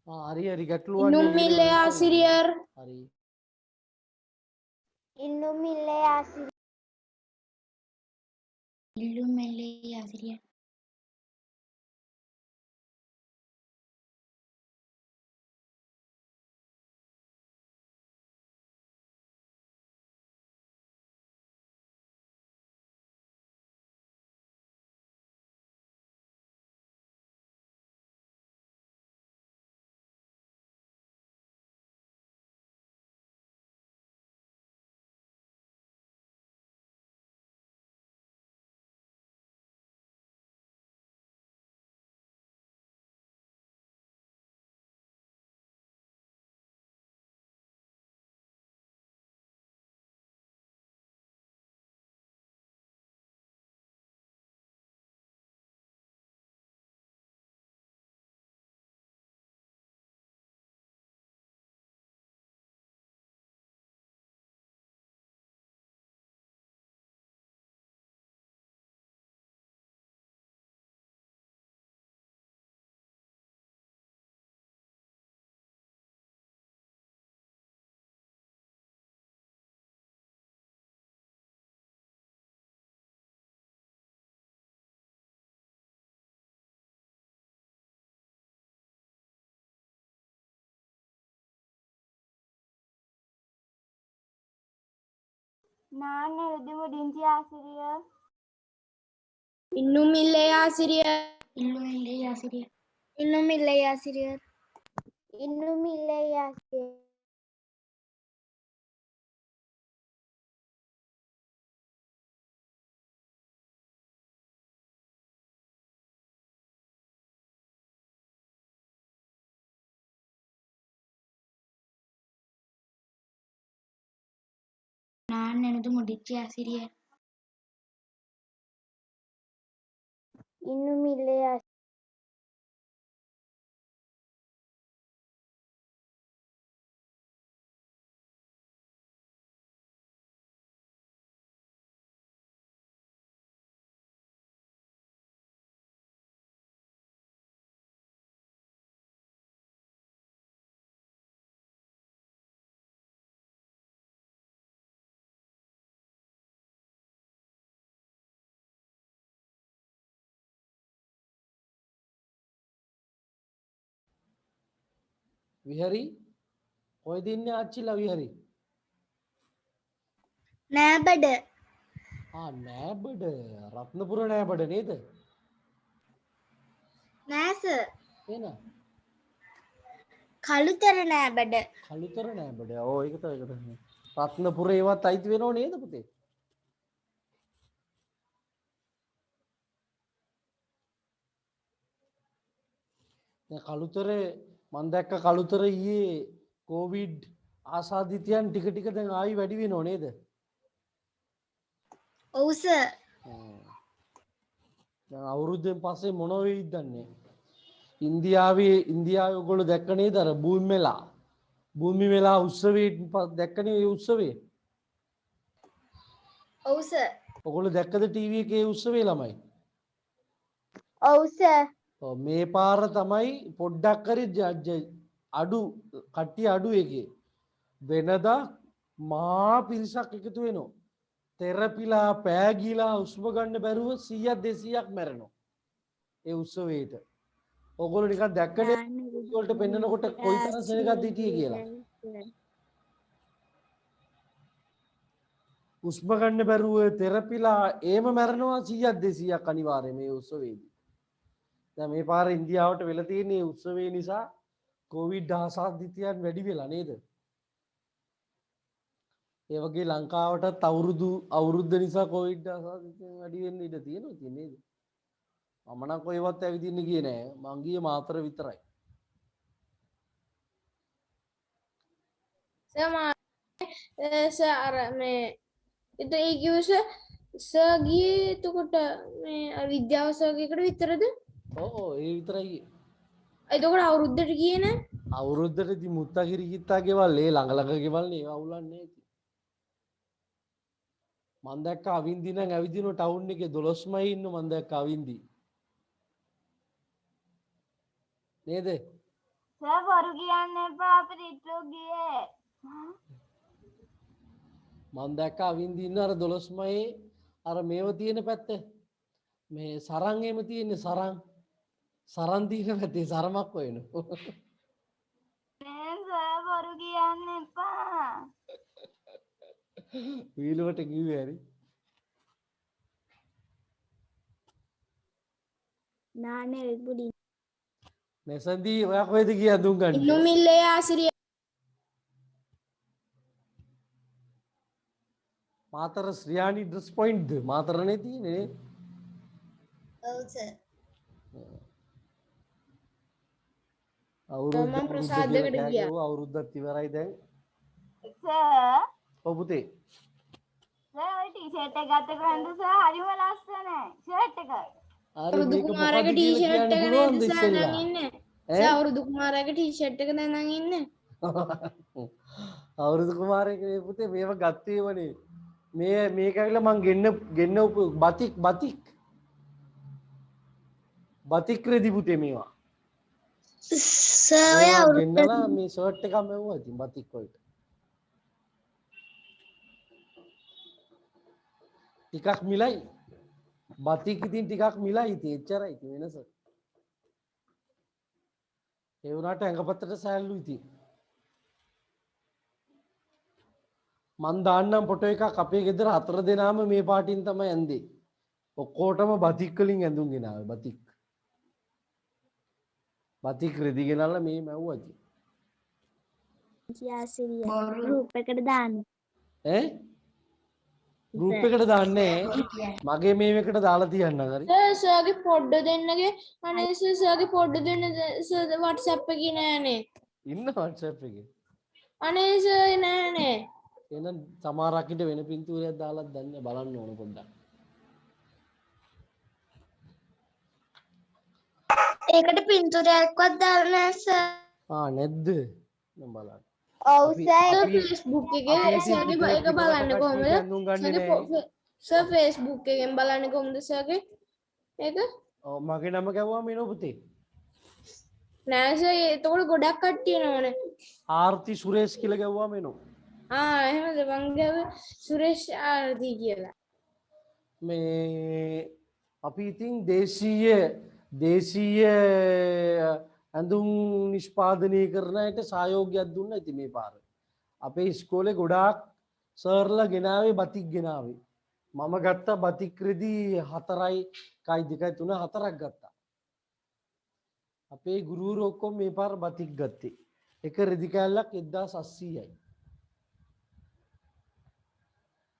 හරි හරි ගැටලුවක් இன்னும் නේ இல்லை ලියන ஆசிரியர். හරි இன்னும் இல்லை ஆசிரியர். ඉල්ලුම්මැල්ලේ ආසිරිය. நான் எழுத முடிஞ்சு ஆசிரியர். இன்னும் இல்லை ஆசிரியர். ඉල්ලුම්මැල්ලේ ආසිරිය. இன்னும் இல்லை ஆசிரியர். இன்னும் இல்லை ஆசிரியர். நான் எழுத முடிச்சு ஆசிரிය. இன்னும் இல்லை ஆசிரியர். විහරි කොයිද ඉන්නේ ආච්චිලා විහරි? නෑබඩ. නෑබඩ රත්නපුර නෑබඩ නේද? නෑ සර්. එහෙනම් කළුතර නෑබඩ. කළුතර නෑබඩ. ඔව් ඒක තමයි. රත්නපුර ඒවත් අයිති වෙනව නේද පුතේ? දැන් කළුතරේ මම දැක්ක කළුතර ඊයේ කොවිඩ් ආසාදිතයන් ටික ටික දැන් ආයි වැඩි වෙනව නේද? ඔව් සර්. දැන් අවුරුද්දෙන් පස්සේ මොන වෙයිද දන්නේ? ඉන්දියාවේ ඔයගොල්ලෝ දැක්ක නේද අර භූමි මෙලා උත්සවයේ දැක්කනේ ඒ උත්සවේ? ඔව් සර්. ඔයගොල්ලෝ දැක්කද ටීවී එකේ උත්සවේ ළමයි? ඔව් සර්. මේ පාර තමයි පොඩ්ඩක් හරි අඩු කට්ටිය අඩු එකේ වෙනදා මහා පිරිසක් එකතු වෙනවා. තෙරපිලා පෑගිලා උස්ම ගන්න බැරුව 100ක් 200ක් මැරෙනවා ඒ උත්සවයේට. ඔයගොල්ලෝ නිකන් දැක්කනේ වලට පෙන්නකොට කොයිතරම් සෙනගක් හිටියේ කියලා. උස්ම ගන්න බැරුව තෙරපිලා ඒම මැරෙනවා 100ක් 200ක් අනිවාර්යයෙන් මේ උත්සවයේදී. දැන් මේ පාර ඉන්දියාවට වෙලා තියෙන උත්සවය නිසා කොවිඩ් ආසාදිතයන් වැඩි වෙලා නේද? ඒ වගේ ලංකාවටත් අවුරුද්ද නිසා කොවිඩ් ආසාදිතයන් වැඩි වෙන්න ඉඩ තියෙනවා නේද? මම නම් කොහෙවත් ඇවිදින්න ගියේ නෑ. මං ගියේ මාතර විතරයි. සර් අර මේ ඒ කිව්වස සර් ගියේ එතකොට මේ විද්‍යාව සර්ගයකට විතරද? ඔව් ඒ විතරයි ගියේ. එතකොට අවුරුද්දට ගියේ නෑ? අවුරුද්දට ඉතින් මුත්තගිරි කිත්තා ගෙවල් ඒ ළඟ ළඟ ගෙවල් නේ ඒවා අවුලන්නේ ඉතින්. මං දැක්ක අවින්දි නම් ඇවිදින ටවුන් එකේ 12 මයි ඉන්න මං දැක්ක අවින්දි. නේද? සර් බොරු කියන්න එපා අපි රිට්‍රු ගියේ. මම දැක්ක අවින්දි ඉන්න අර 12 මයේ අර මේව තියෙන පැත්ත. මේ සරන් එහෙම තියෙන්නේ සරන් තියෙන පැත්තේ සරමක් වෙනු. නේ සර් බොරු කියන්න එපා. වීලුවට කිව්වේ හරි. නානේ බුඩි. නැසන්දී ඔයා කොහෙද ගියා දුම් ගන්න? ඉන්නුමිල්ලේ ආසිරිය මාතර ශ්‍රියානි ඩ්‍රස් පොයින්ට්ද මාතරනේ තියෙන්නේ නේ. ඔව් සර්. මම ප්‍රසාදයකට ගියා. අවුරුද්දක් ඉවරයි දැන්. සර් ඔව් පුතේ. සර් ඔය ටී-ෂර්ට් එක ගත්ත කොහෙන්ද සර්? හරිම ලස්සනයි. ෂර්ට් එක. අවුරුදු කුමාරගේ ටී-ෂර්ට් එක නේද සර් දැන් ඉන්නේ. සර් අවුරුදු කුමාරගේ ටී-ෂර්ට් එක දැන් ඉන්නේ. අවුරුදු කුමාරයෙක් නේ පුතේ මේව ගත්තේමනේ. මේක ඇවිල්ලා මං ගෙන්න බතික් රෙදි පුතේ මේවා. සර් ඔය ගෙන්නලා මේ ෂර්ට් එකක් මෙව්වා ඉතින් බතික් වලට. ටිකක් මිලයි. බතික් ඉතින් ටිකක් මිලයි ඉතින් එච්චරයි ඉතින් වෙනස. ඒ වුණාට ඇඟපතට සෑල්ලු ඉතින්. මන් දාන්නම් ෆොටෝ එකක් අපේ ගෙදර 4 දෙනාම මේ පාටින් තමයි ඇඳේ. ඔක්කොටම බතික් වලින් ඇඳුම් ගෙනාවේ බතික්. බතික් රෙදි ගෙනල්ලා මේ මැව්වා ඉතින්. ආසිරිය ගෲප් එකට දාන්න. ඈ? ගෲප් එකට දාන්නේ මගේ මේවකට දාලා තියන්න හරි. සර්ගේ පොඩ්ඩ දෙන්නගේ අනේ සර්ගේ පොඩ්ඩ දෙන්න සර් WhatsApp එකේ නෑනේ. ඉන්න WhatsApp එකේ. අනේ සර් නෑනේ. එහෙනම් සමහරක් ඉඳ වෙන පින්තූරයක් දාලා දැන්න බලන්න ඕන පොඩ්ඩක්. ඒකට පින්තූරයක්වත් දාලා නැහැ සර්. නැද්ද? මම බලන්න. ඔව් සර්. Facebook එකේ සර්ගේ එක බලන්න කොහමද? සර් Facebook එකෙන් බලන්න කොහමද සර්ගේ? ඒක? ඔව් මගේ නම ගැව්වා මේ නෝ පුතේ. නෑ සර් ඒතකොට ගොඩක් කට්ටිය නෝනේ. ආර්ති සුරේෂ් කියලා ගැව්වා මේ නෝ. එහෙමද මං ගාවේ සුරේෂ් ආර්ති කියලා. මේ අපි ඉතින් දේශීය ඇඳුම් නිෂ්පාදනය කරන අයට සහයෝගයක් දුන්නා ඉතින් මේ පාර. අපේ ඉස්කෝලේ ගොඩාක් සර්ලා ගෙනාවේ බතික් ගෙනාවේ. මම ගත්ත බතික් රෙදි 4යි 1යි 2යි 3 4ක් ගත්තා. අපේ ගුරුවරු ඔක්කොම මේ පාර බතික් ගත්තේ. එක රෙදි කෑල්ලක් 1700යි.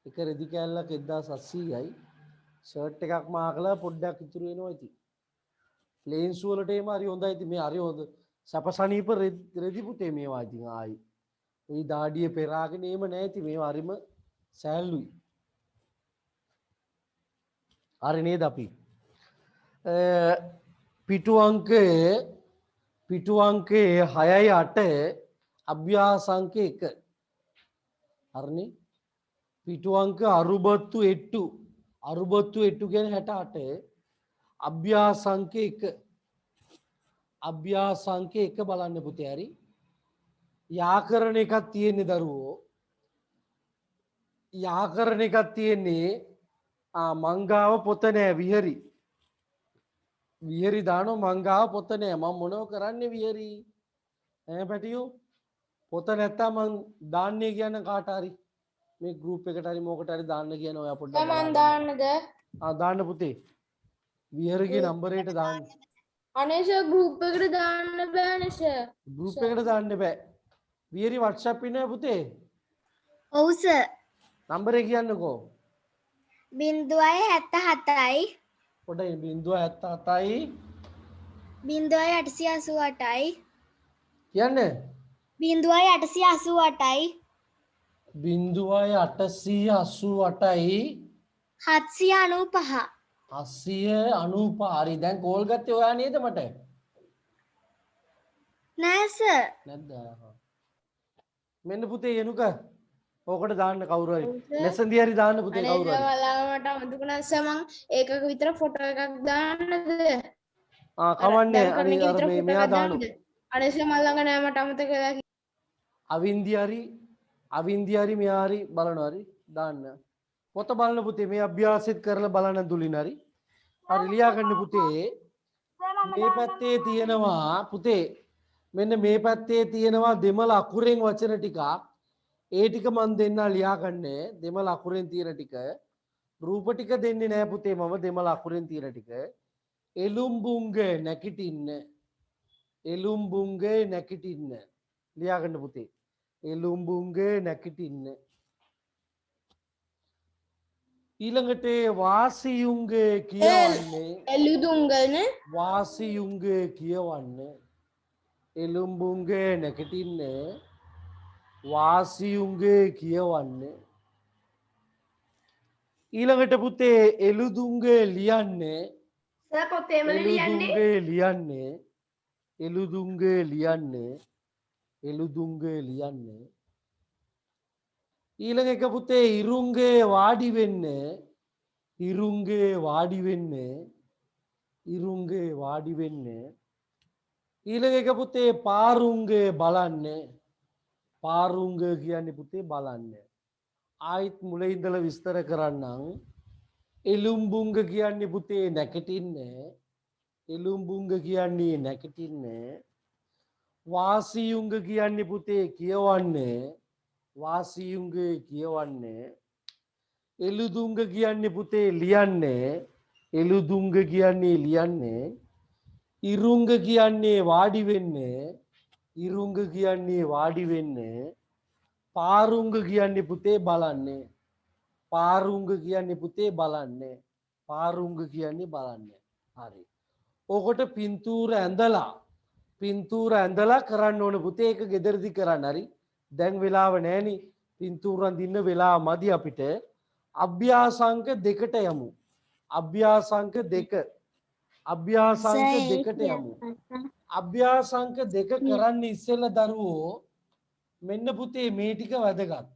එක රෙදි කෑල්ලක් 1700යි. ෂර්ට් එකක් මාකලා පොඩ්ඩක් ඉතුරු වෙනවා ඉතින්. ලේන්ස් වලට එම හරි හොඳයි ඉතින් මේ හරි හොඳ සපසනීප රෙදි පුතේ මේවා ඉතින් ආයි. ওই දාඩිය පෙරාගෙන එම නැහැ ඉතින් මේවා හරිම සෑල්ලුයි. හරි නේද අපි? පිටු අංකයේ 6යි 8 අභ්‍යාස අංක 1. හරිනේ? පිටු අංක 68 කියන්නේ 68 අභ්‍යාස අංක 1 අභ්‍යාස අංක 1 බලන්න පුතේ හරි යාකරණ එකක් තියෙන්නේ දරුවෝ යාකරණ එකක් තියෙන්නේ මංගාව පොත නෑ විහරි දානෝ මංගාව පොත නෑ මම මොනව කරන්නේ විහරි ඈ පැටියෝ පොත නැත්තම් මං දාන්නේ කියන කාට හරි මේ ගෲප් එකට හරි මොකට හරි දාන්න කියන ඔයා පොඩ්ඩක් මම දාන්නද? දාන්න පුතේ විහරගේ නම්බරයට දාන්න. අනේ සර් ගෲප් එකට දාන්න බෑනේ සර්. ගෲප් එකට දාන්න බෑ. විහරි WhatsApp ඉන්නේ පුතේ? ඔව් සර්. නම්බරේ කියන්නකෝ. 077යි පොඩ්ඩයි 077යි 0888යි කියන්නේ 0888යි 0888යි 795 895 හරි දැන් කෝල් ගත්තේ ඔයා නේද මට නෑ සර් නැද්ද මෙන්න පුතේ එනුක ඕකට දාන්න කවුරු හරි ලෙසන්දී හරි දාන්න පුතේ කවුරු හරි මට අමතකුණා සර් මං ඒකක විතර ෆොටෝ එකක් දාන්නද? කවන්නේ දැන් කරන අනේ එක අර විතර මේ ෆොටෝ මෙයා එකක් දානු දාන්නද? අනේ සර් මම ළඟ නෑ මට අමතක වෙලා ගියා. අවින්දි හරි මෙයා හරි බලනවා හරි දාන්න. පොත බලන්න පුතේ මේ අභ්‍යාසෙත් කරලා බලන්න දුලින් හරි. හරි ලියා ගන්න පුතේ. මේ පැත්තේ තියෙනවා පුතේ මෙන්න මේ පැත්තේ තියෙනවා දෙමළ අකුරෙන් වචන ටිකක්. ඒ ටික මම දෙන්නා ලියා ගන්න. දෙමළ අකුරෙන් තියෙන ටික. රූප ටික දෙන්නේ නෑ පුතේ මම දෙමළ අකුරෙන් තියෙන ටික. එළුම්බුංග නැකිටින්න. එළුම්බුංග නැකිටින්න. ලියා ගන්න පුතේ. එළුම්බුංග නැකිටින්න. ඊළඟට වාසියුංග කියවන්නේ එළුදුංගන වාසියුංග කියවන්න. එළුම්බුංග නැකිටින්න. වාසියුංග කියවන්න. ඊළඟට පුතේ එළුදුංග ලියන්නේ සර් පොතේම ලියන්නේ. ලියන්නේ එළුදුංග ලියන්නේ එළුදුංග ලියන්නේ. ඊළඟ එක පුතේ ඉරුංගේ වාඩි වෙන්න. ඉරුංගේ වාඩි වෙන්න. ඉරුංගේ වාඩි වෙන්න. ඊළඟ එක පුතේ පාරුංගේ බලන්න. පාරුංග කියන්නේ පුතේ බලන්න. ආයිත් මුලින් ඉඳලා විස්තර කරන්නම්. එළුම්බුංග කියන්නේ පුතේ නැකටින්න. එළුම්බුංග කියන්නේ නැකටින්න. වාසියුංග කියන්නේ පුතේ කියවන්නේ. වාසියුංග කියවන්නේ. එළුදුංග කියන්නේ පුතේ ලියන්නේ. එළුදුංග කියන්නේ ලියන්නේ. ඉරුංග කියන්නේ වාඩි වෙන්නේ. ඉරුංග කියන්නේ වාඩි වෙන්නේ. පාරුංග කියන්නේ පුතේ බලන්නේ. පාරුංග කියන්නේ පුතේ බලන්නේ. පාරුංග කියන්නේ බලන්නේ. හරි. ඕකට පින්තූර ඇඳලා කරන්න ඕන පුතේ ඒක ගෙදරදි කරන්න හරි. දැන් වෙලාව නෑනේ. පින්තූර අඳින්න වෙලාව මදි අපිට. අභ්‍යාසංක 2ට යමු. අභ්‍යාසංක 2. අභ්‍යාසංක 2ට යමු. අභ්‍යාසංක 2 කරන්න ඉස්සෙල්ලා දරුවෝ මෙන්න පුතේ මේ ටික වැදගත්.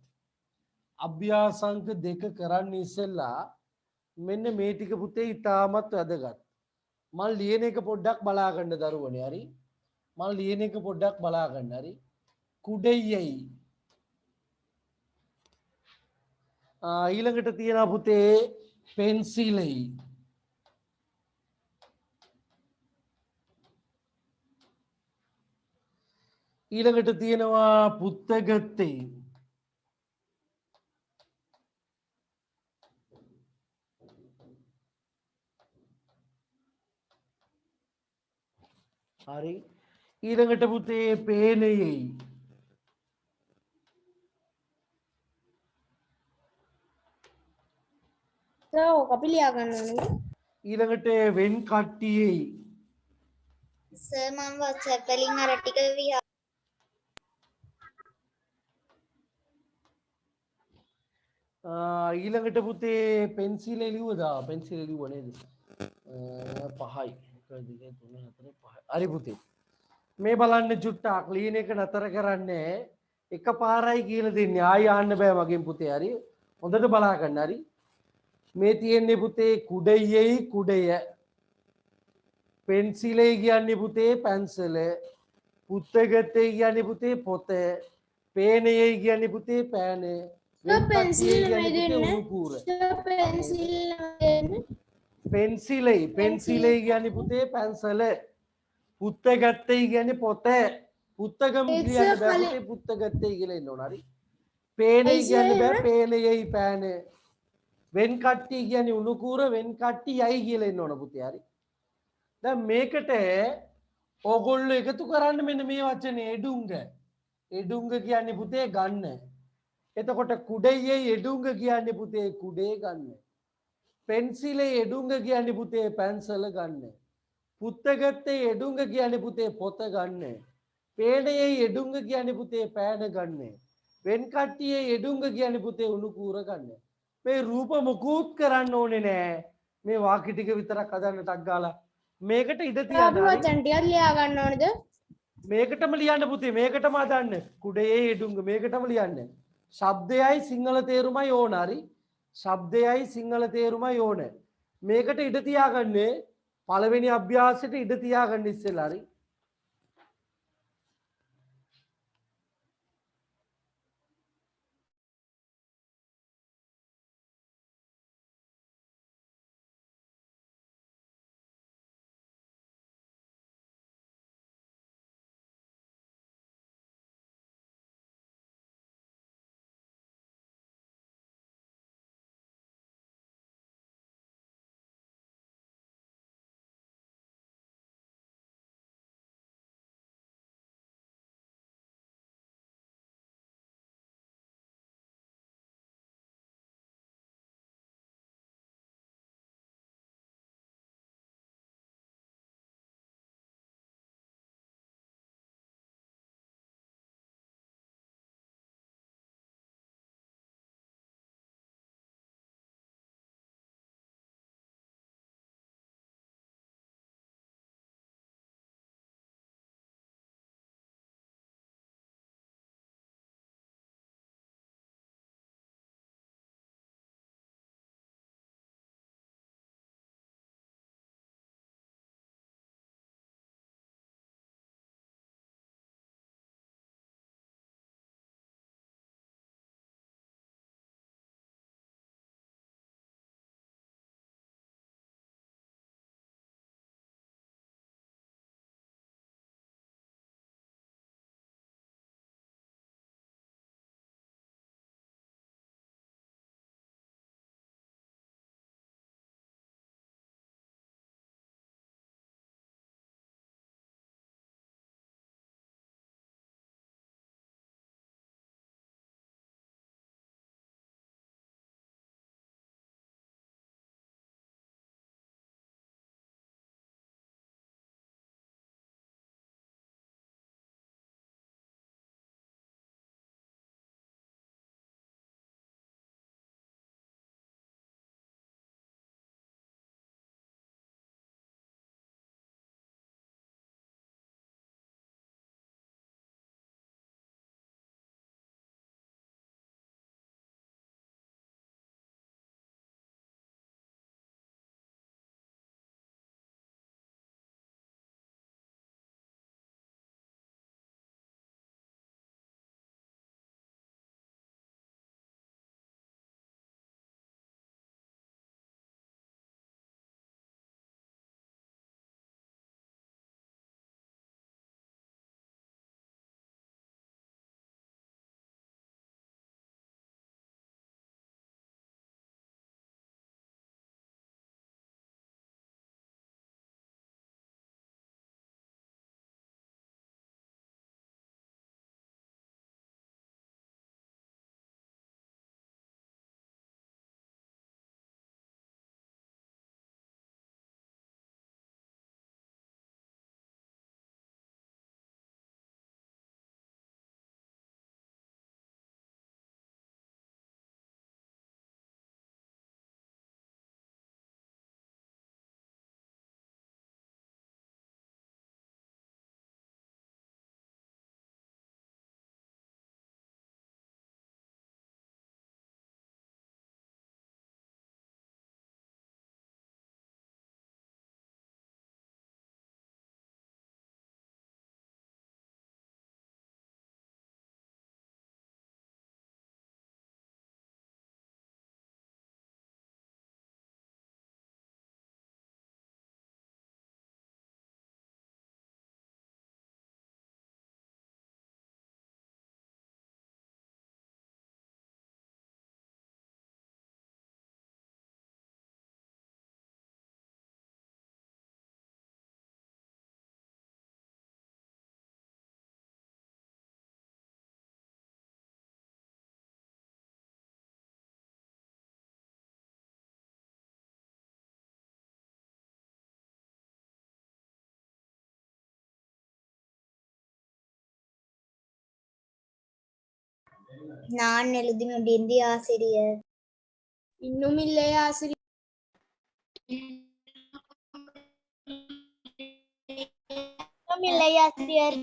අභ්‍යාසංක 2 කරන්න ඉස්සෙල්ලා මෙන්න මේ ටික පුතේ ඉතාමත් වැදගත්. මම ලියන එක පොඩ්ඩක් බලා ගන්න දරුවනේ හරි. මම ලියන එක පොඩ්ඩක් බලා ගන්න හරි. කුඩෙයයි. ඊළඟට තියෙනවා පුතේ පෙන්සිලයි. ඊළඟට තියෙනවා පුත්තගත්තේ. හරි. ඊළඟට පුතේ පේනයයි. සර් ඔක අපි ලියා ගන්න ඕනේ. ඊළඟට වෙන් කට්ටියයි. සර් මම WhatsApp වලින් අර ටික ඊළඟට පුතේ පෙන්සිල් එළියුවදා පෙන්සිල් එළියුව නේද? 5යි 1 2 3 4 5. හරි පුතේ. මේ බලන්න චුට්ටක් ක්ලීන් එක නතර කරන්නේ එකපාරයි කියලා දෙන්නේ. ආයි ආන්න බෑ මගෙන් පුතේ. හරි. හොඳට බලා ගන්න. හරි. මේ තියෙන්නේ පුතේ කුඩෙයයි කුඩය. පෙන්සිලයි කියන්නේ පුතේ පැන්සල. පුත්තගත්තේ කියන්නේ පුතේ පොත. පේනයයි කියන්නේ පුතේ පෑන. පෙන්සිල් පෙන්සිලයි කියන්නේ පුතේ පැන්සල. පුත්තගත්තේ කියන්නේ පොත. පුත්තගම කියන්නේ බෑ පුතේ පුත්තගත්තේ කියලා ඉන්න ඕන. හරි. පේනයි කියන්නේ බෑ පේනයයි පෑන. වෙන් කට්ටි කියන්නේ උණු කූර වෙන් කට්ටියයි කියලා ඉන්න ඕන පුතේ. හරි. දැන් මේකට ඕගොල්ලෝ එකතු කරන්න මෙන්න මේ වචනේ එඩුංග. එඩුංග කියන්නේ පුතේ ගන්න. එතකොට කුඩෙයේ එඩුංග කියන්නේ පුතේ කුඩේ ගන්න. පෙන්සිලේ එඩුංග කියන්නේ පුතේ පැන්සල ගන්න. පුත්තගත්තේ එඩුංග කියන්නේ පුතේ පොත ගන්න. පේනයේ එඩුංග කියන්නේ පුතේ පෑන ගන්න. වෙන් කට්ටියේ එඩුංග කියන්නේ පුතේ උණු කූර ගන්න. මේ රූප මුකුත් කරන්න ඕනේ නෑ. මේ වාක්‍ය ටික විතරක් හදන්න ටක් ගාලා මේකට ඉඩ තියන්න. අපි වචන ටිකක් ලියා ගන්න ඕනේද? මේකටම ලියන්න පුතේ මේකටම හදන්න. කුඩේ එඩුංග මේකටම ලියන්න. ශබ්දයයි සිංහල තේරුමයි ඕන. හරි. ශබ්දයයි සිංහල තේරුමයි ඕන. මේකට ඉඩ තියාගන්නේ පළවෙනි අභ්‍යාසයට ඉඩ තියාගන්න ඉස්සෙල්ලා හරි. நான் எழுதி முடிந்த ஆசிரியர். இன்னும் இல்லையா ஆசிரியர்? இல்லை ஆசிரியர்.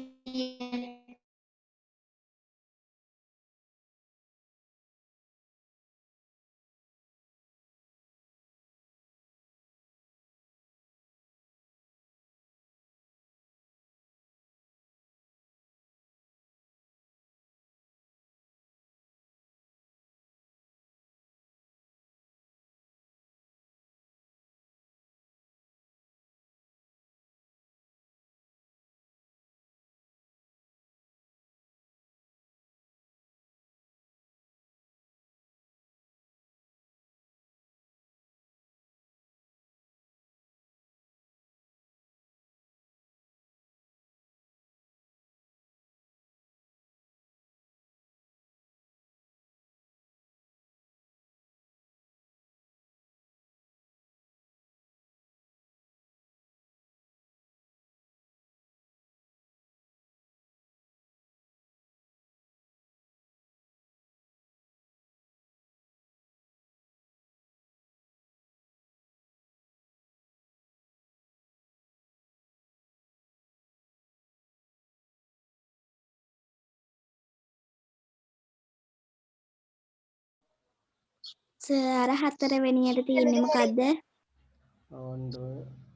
සර් අර හතරවෙනියට තියෙන්නේ මොකද්ද?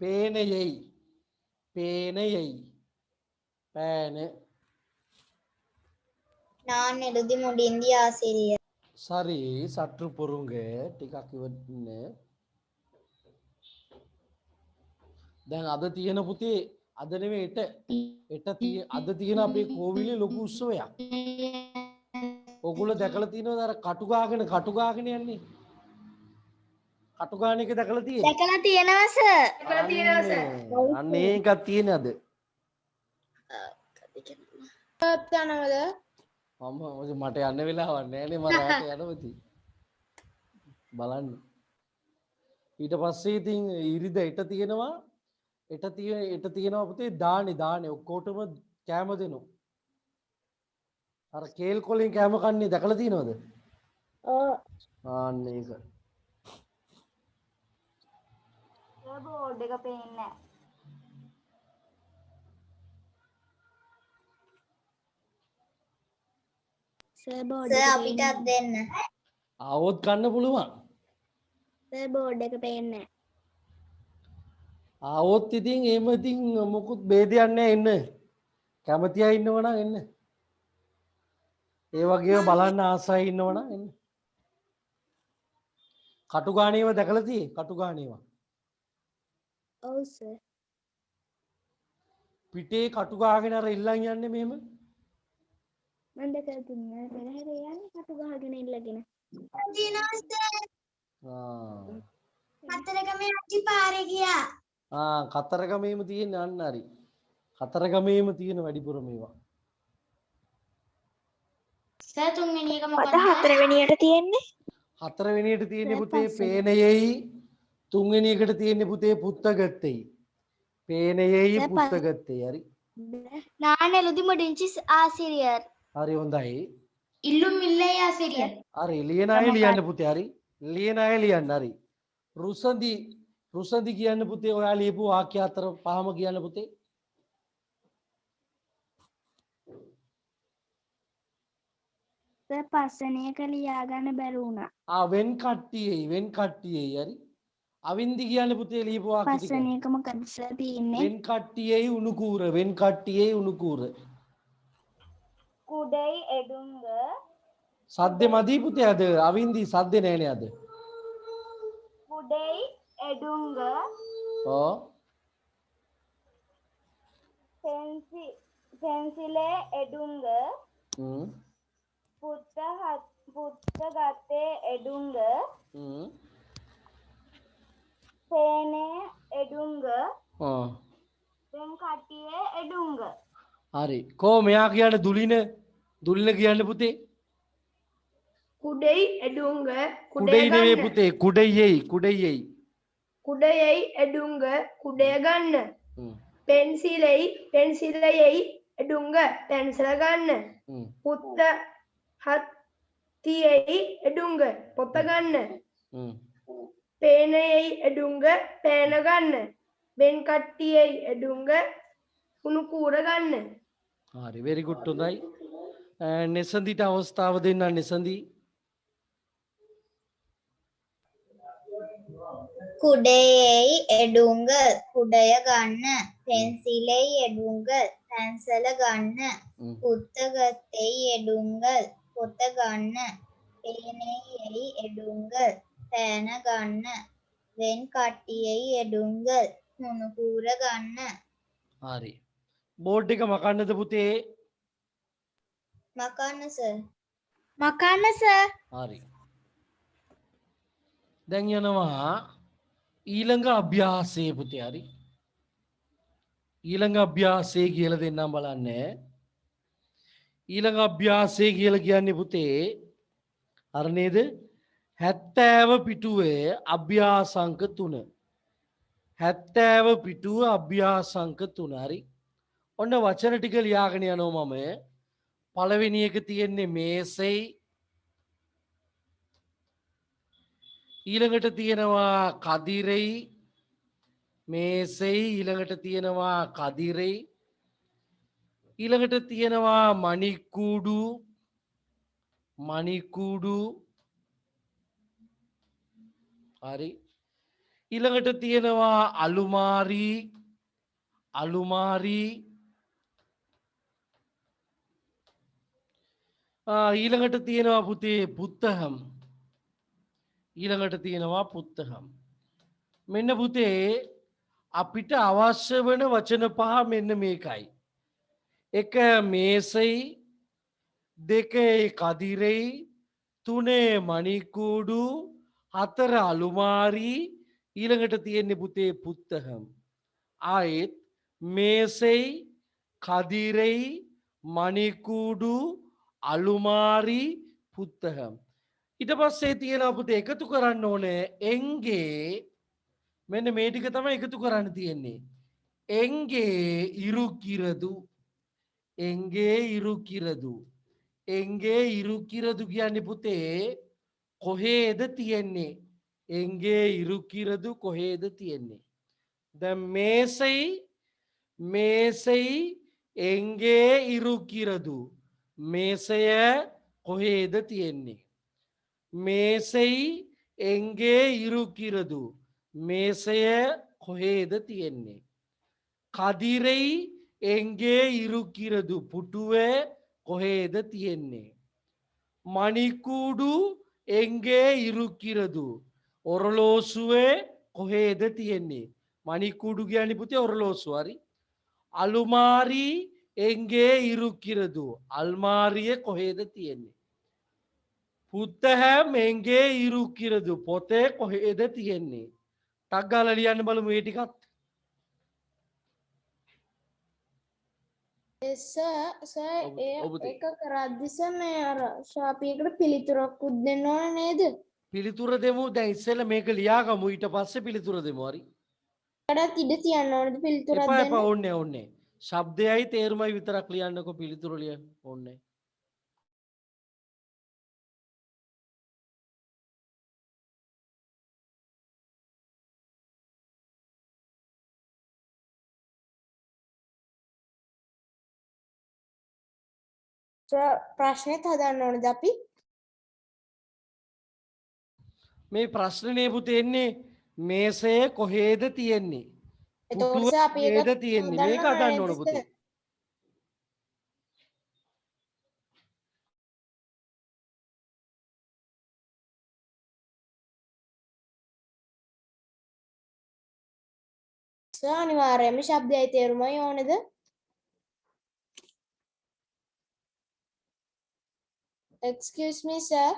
பேனையை பேனையை பேனை நான் எழுதி முடிந்த ஆசிரியர். சரி சற்று பொறுங்க ටිකක් ඉවන්න දැන් අද තියෙන පුතේ අද නෙමෙයි අද තියෙන අපේ කෝවිලේ ලොකු උත්සවයක්. ඔගොල්ලෝ දැකලා තියෙනවද අර කටු ගාගෙන යන්නේ? කටු ගාන එක දැකලා තියෙන්නේ? දැකලා තියෙනවා සර්. දැකලා තියෙනවා සර්. අන්න ඒකක් තියෙන අද. යනවද? මට යන්න වෙලාවක් නෑනේ මම රාට යනවති. බලන්න. ඊට පස්සේ ඉතින් ඉරිද එට තියෙනවා පුතේ දානේ ඔක්කොටම කෑම දෙනවා. අර කේල් කොලින් කෑම කන්නේ දැකලා තියෙනවද? ඔව්. ආන්න ඒක. බෝඩ් එක පේන්නේ නැහැ. සර් බෝඩ් සර් එක අපිටත් දෙන්න. ආවොත් කන්න පුළුවන්. සර් බෝඩ් එක පේන්නේ නැහැ. ආවොත් ඉතින් එහෙම ඉතින් මොකුත් ભેදයක් නැහැ එන්න. කැමති අය ඉන්නවනම් එන්න. ඒ වගේම බලන්න ආසයි ඉන්නවනම් එන්න. කටුගාණේව දැකලා තියෙයි කටුගාණේව. ඔව් සර්. පිටේ කටුගාගෙන අර ඉල්ලන් යන්නේ මෙහෙම. මම දැකලා තින්නේ පෙරහැර යන්නේ කටු ගහගෙන ඉල්ලගෙන. තියෙනවා සර්. ආ හතරගමේ අච්චි පාරේ ගියා. කතරගමේම තියෙන අන්න හරි. කතරගමේම තියෙන වැඩිපුර මේවා. සර් තුන්වෙනි එක මට මොකක්ද? හතරවෙනියට තියෙන්නේ. හතරවෙනියට තියෙන්නේ පුතේ පේනයෙයි තුන්වෙනි එකට තියෙන්නේ පුතේ පුත්තගත්තෙයි. පේනයෙයි පුත්තගත්තෙයි හරි. நான் எழுதி முடிஞ்சு ஆசிரியர். හරි හොඳයි. ඉල්ලුම් ඉල්ලේ ආසිරිය. හරි ලියන අය ලියන්න පුතේ හරි. ලියන අය ලියන්න හරි. රුසඳි කියන්න පුතේ ඔයා ලියපු වාක්‍ය අතර පහම කියන්න පුතේ. සර් පස්වෙනි එක ලියා ගන්න බැරි වුණා. වෙන් කට්ටියයි හරි. අවින්දි කියන්න පුතේ ලියපු වාක්‍ය ටික. පස්වෙනි එක මොකද සර් තියෙන්නේ? වෙන් කට්ටියයි උණුකූර. කුඩයි එඩුංග සද්දේ මදි පුතේ අද අවින්දි සද්දේ නෑනේ අද. කුඩයි එඩුංග ඔව්. පෙන්සිලේ එඩුංග පුත්තගත්තේ එඩුංග පේනේ එඩුංග වෙන් කට්ටියේ එඩුංග. හරි. කො මෙයා කියන්නේ දුලින කියන්න පුතේ. කුඩෙයි එඩුංග කුඩෙයි නෙවෙයි පුතේ කුඩෙයි. කුඩෙයි එඩුංග කුඩය ගන්න. පෙන්සිලෙයි එඩුංග පැන්සල ගන්න. පුත්ත හත්තියෙයි එඩුංග පොත ගන්න. පේනයෙයි එඩුංග පෑන ගන්න. වෙන් කට්ටියෙයි එඩුංග උණු කූර ගන්න. හරි very good හොඳයි. නෙසන්දිට අවස්ථාව දෙන්න නෙසන්දි. කුඩෙයි එඩුංග කුඩය ගන්න. පෙන්සිලෙයි එඩුංග පැන්සල ගන්න. පුත්තගත්තෙයි එඩුංග පොත ගන්න. පේනෙයි එඩුංග පෑන ගන්න. වෙන් කට්ටියෙයි එඩුංග හුණු කූර ගන්න. හරි. බෝඩ් එක මකන්නද පුතේ? මකන්න සර්. මකන්න සර්. හරි. දැන් යනවා ඊළඟ අභ්‍යාසයේ පුතේ හරි. ඊළඟ අභ්‍යාසයේ කියලා දෙන්නම් බලන්න. ඊළඟ අභ්‍යාසය කියලා කියන්නේ පුතේ අර නේද 70 පිටුවේ අභ්‍යාසංක 3. 70 පිටුව අභ්‍යාසංක 3 හරි. ඔන්න වචන ටික ලියාගෙන යනවා මම. පළවෙනි එක තියෙන්නේ මේසෙයි. ඊළඟට තියෙනවා කදිරෙයි. මේසෙයි ඊළඟට තියෙනවා කදිරෙයි. ඊළඟට තියෙනවා මණිකුඩු. හරි. ඊළඟට තියෙනවා අලුමාරි අලුමාරි ඊළඟට තියෙනවා පුතේ පුත්තහම් ඊළඟට තියෙනවා පුත්තහම් මෙන්න පුතේ අපිට අවශ්‍ය වෙන වචන පහ මෙන්න මේකයි එක මේසයි දෙකේ කදිරෙයි තුනේ මණිකූඩු හතර අලුමාරි ඊළඟට තියෙන්නේ පුතේ පුත්තහම් ආයෙත් මේසෙයි කදිරෙයි මණිකූඩු අලුමාරි පුත්තහම් ඊට පස්සේ තියෙනවා පුතේ එකතු කරන්න ඕනේ එංගේ මෙන්න මේ ටික තමයි එකතු කරන්න තියෙන්නේ එංගේ ඉරුකිරදු එංගේ ඉරුකිරදු එංගේ ඉරුකිරදු කියන්නේ පුතේ කොහේද තියෙන්නේ එංගේ ඉරුකිරදු කොහේද තියෙන්නේ දැන් මේසෙයි එංගේ ඉරුකිරදු මේසය කොහේද තියෙන්නේ මේසෙයි එංගේ ඉරුකිරදු මේසය කොහේද තියෙන්නේ කදිරෙයි එංගේ ඉරුකිරදු පුටුවේ කොහේද තියෙන්නේ මණිකූඩු එංගේ ඉරුකිරදු ඔරලෝසුවේ කොහේද තියෙන්නේ මණිකූඩු කියන්නේ පුතේ ඔරලෝසුව හරි අලුමාරි එංගේ ඉරුකිරදු අල්මාරිය කොහේද තියෙන්නේ පුත්තහැම් එංගේ ඉරුකිරදු පොතේ කොහේද තියෙන්නේ ටක් ගාලා ලියන්න බලමු මේ ටිකත් ඒක කරද්දි සර් මේ අර ශාපියකට පිළිතුරක්කුත් දෙන්න ඕන නේද? පිළිතුර දෙමු දැන් ඉස්සෙල්ලා මේක ලියාගමු ඊට පස්සේ පිළිතුර දෙමු හරි ඒකටත් ඉඩ තියන්න ඕනද පිළිතුරක් එපා දෙන්න? එපා ඕනේ ශබ්දයයි තේරුමයි විතරක් ලියන්නකෝ පිළිතුර ලියන්න ඕනේ ප්‍රශ්නෙත් හදන්න ඕනද අපි? මේ ප්‍රශ්නේ පුතේ එන්නේ මේසය කොහේද තියෙන්නේ එතකොට සර් අපි ඒක කොහේද තියෙන්නේ මේක හදන්න ඕන පුතේ සර් අනිවාර්යයෙන්ම ශබ්දයයි තේරුමයි ඕනේද? Excuse me, sir.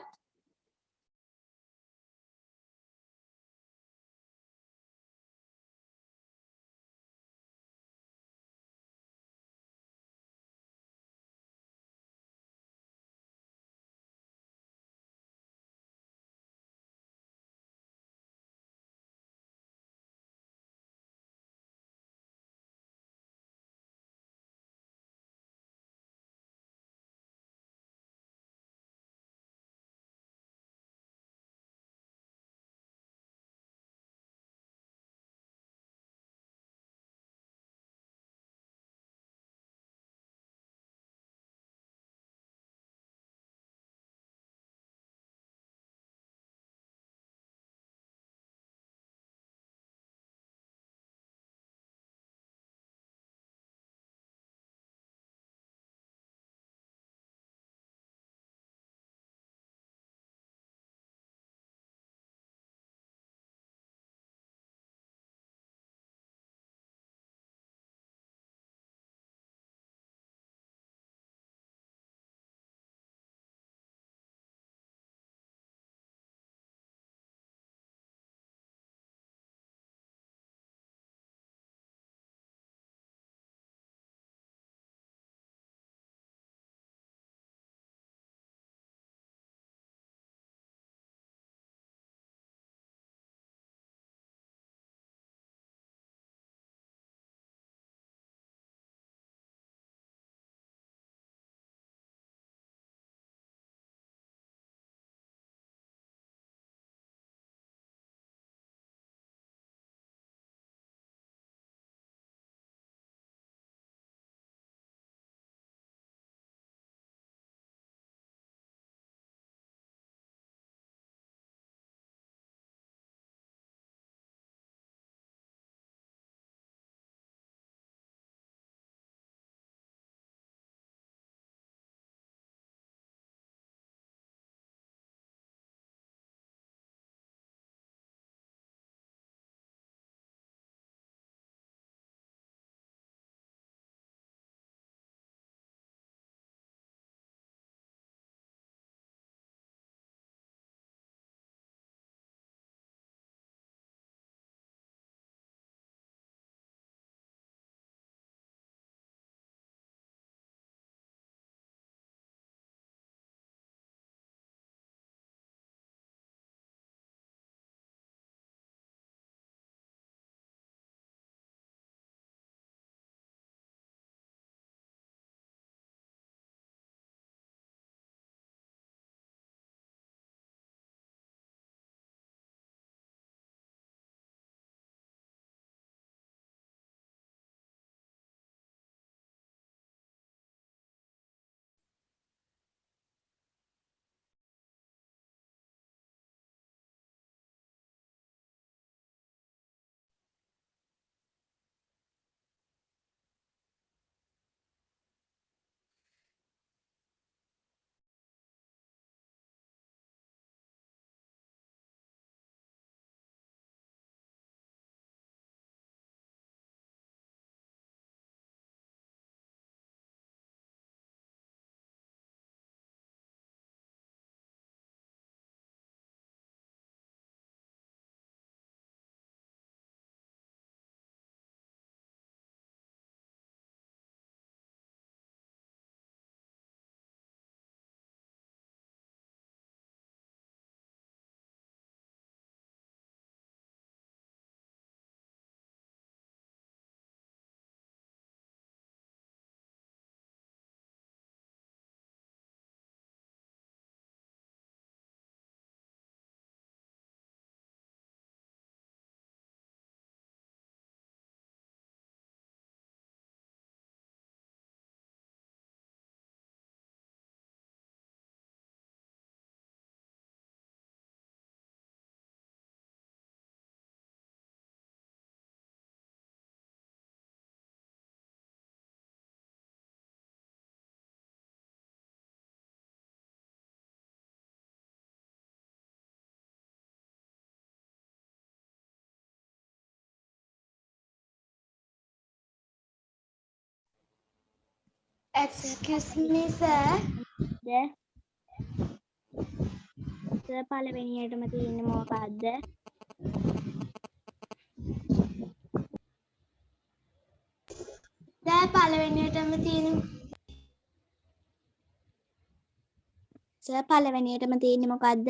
Excuse me, sir. Sir පළවෙනියටම තියෙන්නේ මොකක්ද? Sir, පළවෙනියටම තියෙන සර් පළවෙනියටම තියෙන්නේ මොකක්ද?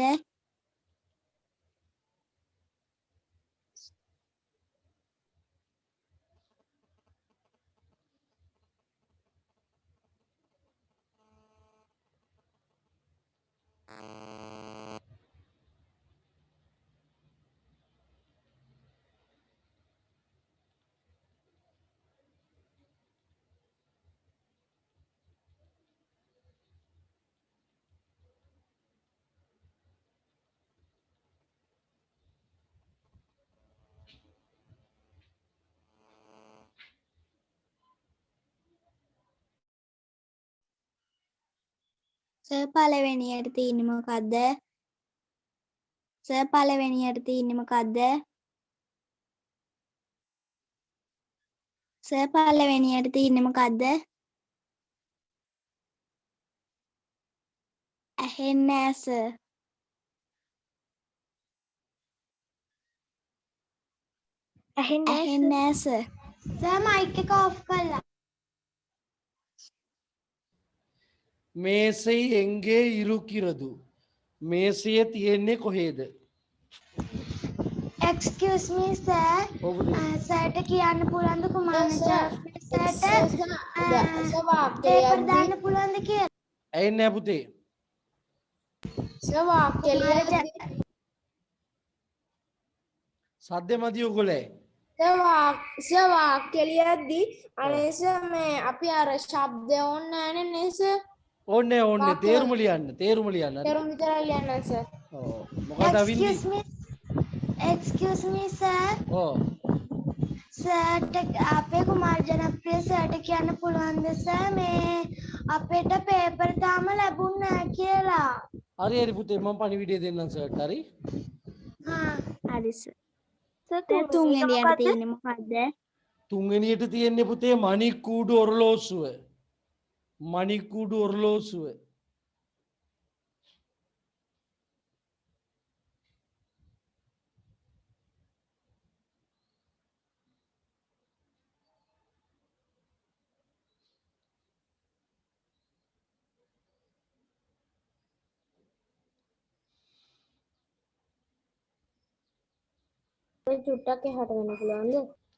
සර් පළවෙනියට තියෙන්නේ මොකක්ද? සර් පළවෙනියට තියෙන්නේ මොකක්ද? සර් පළවෙනියට තියෙන්නේ මොකක්ද? ඇහෙන්නේ නැහැ සර්. ඇහෙන්නේ නැහැ සර්. sir mic එක off කළා. මේසෙයි එංගේ ඉරුකිරදු. මේසය තියෙන්නේ කොහේද? Excuse me, sir. ඔව් පුතේ. සර්ට කියන්න පුළුවන්ද කුමාරට සර්ට වාක්‍ය පේපර් දාන්න පුළුවන්ද කියලා? ඇයින්නේ නැහැ පුතේ? වාක්‍ය සද්ද මදි ඔයගොල්ලෝ. වාක්‍ය ලියද්දි අනේ සර් මේ අපි අර ශබ්දය ඕනේ නැහැ නේ සර්. ඕන්නේ ඕන්නේ තේරුම ලියන්න හරි. තේරුම් විතරයි ලියන්න සර්. ඔව් මොකද අවින්දි? Excuse me, sir. ඔව් සර්ට අපේ කුමාර ජනප්‍රිය සර්ට කියන්න පුළුවන්ද සර් මේ අපිට පේපර් තාම ලැබුණ නැහැ කියලා. හරි හරි පුතේ මම පණිවිඩය දෙන්නම් සර්ට හරි. හා හරි සර්. සර් තුන්වෙනියට තියෙන්නේ මොකක්ද? තුන්වෙනියට තියෙන්නේ පුතේ මණික්කූඩු ඔරලෝසුව. මණික්කූඩු ඔරලෝසුව. චුට්ටක් එහාට වෙන්න පුළුවන්ද?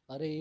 හරි.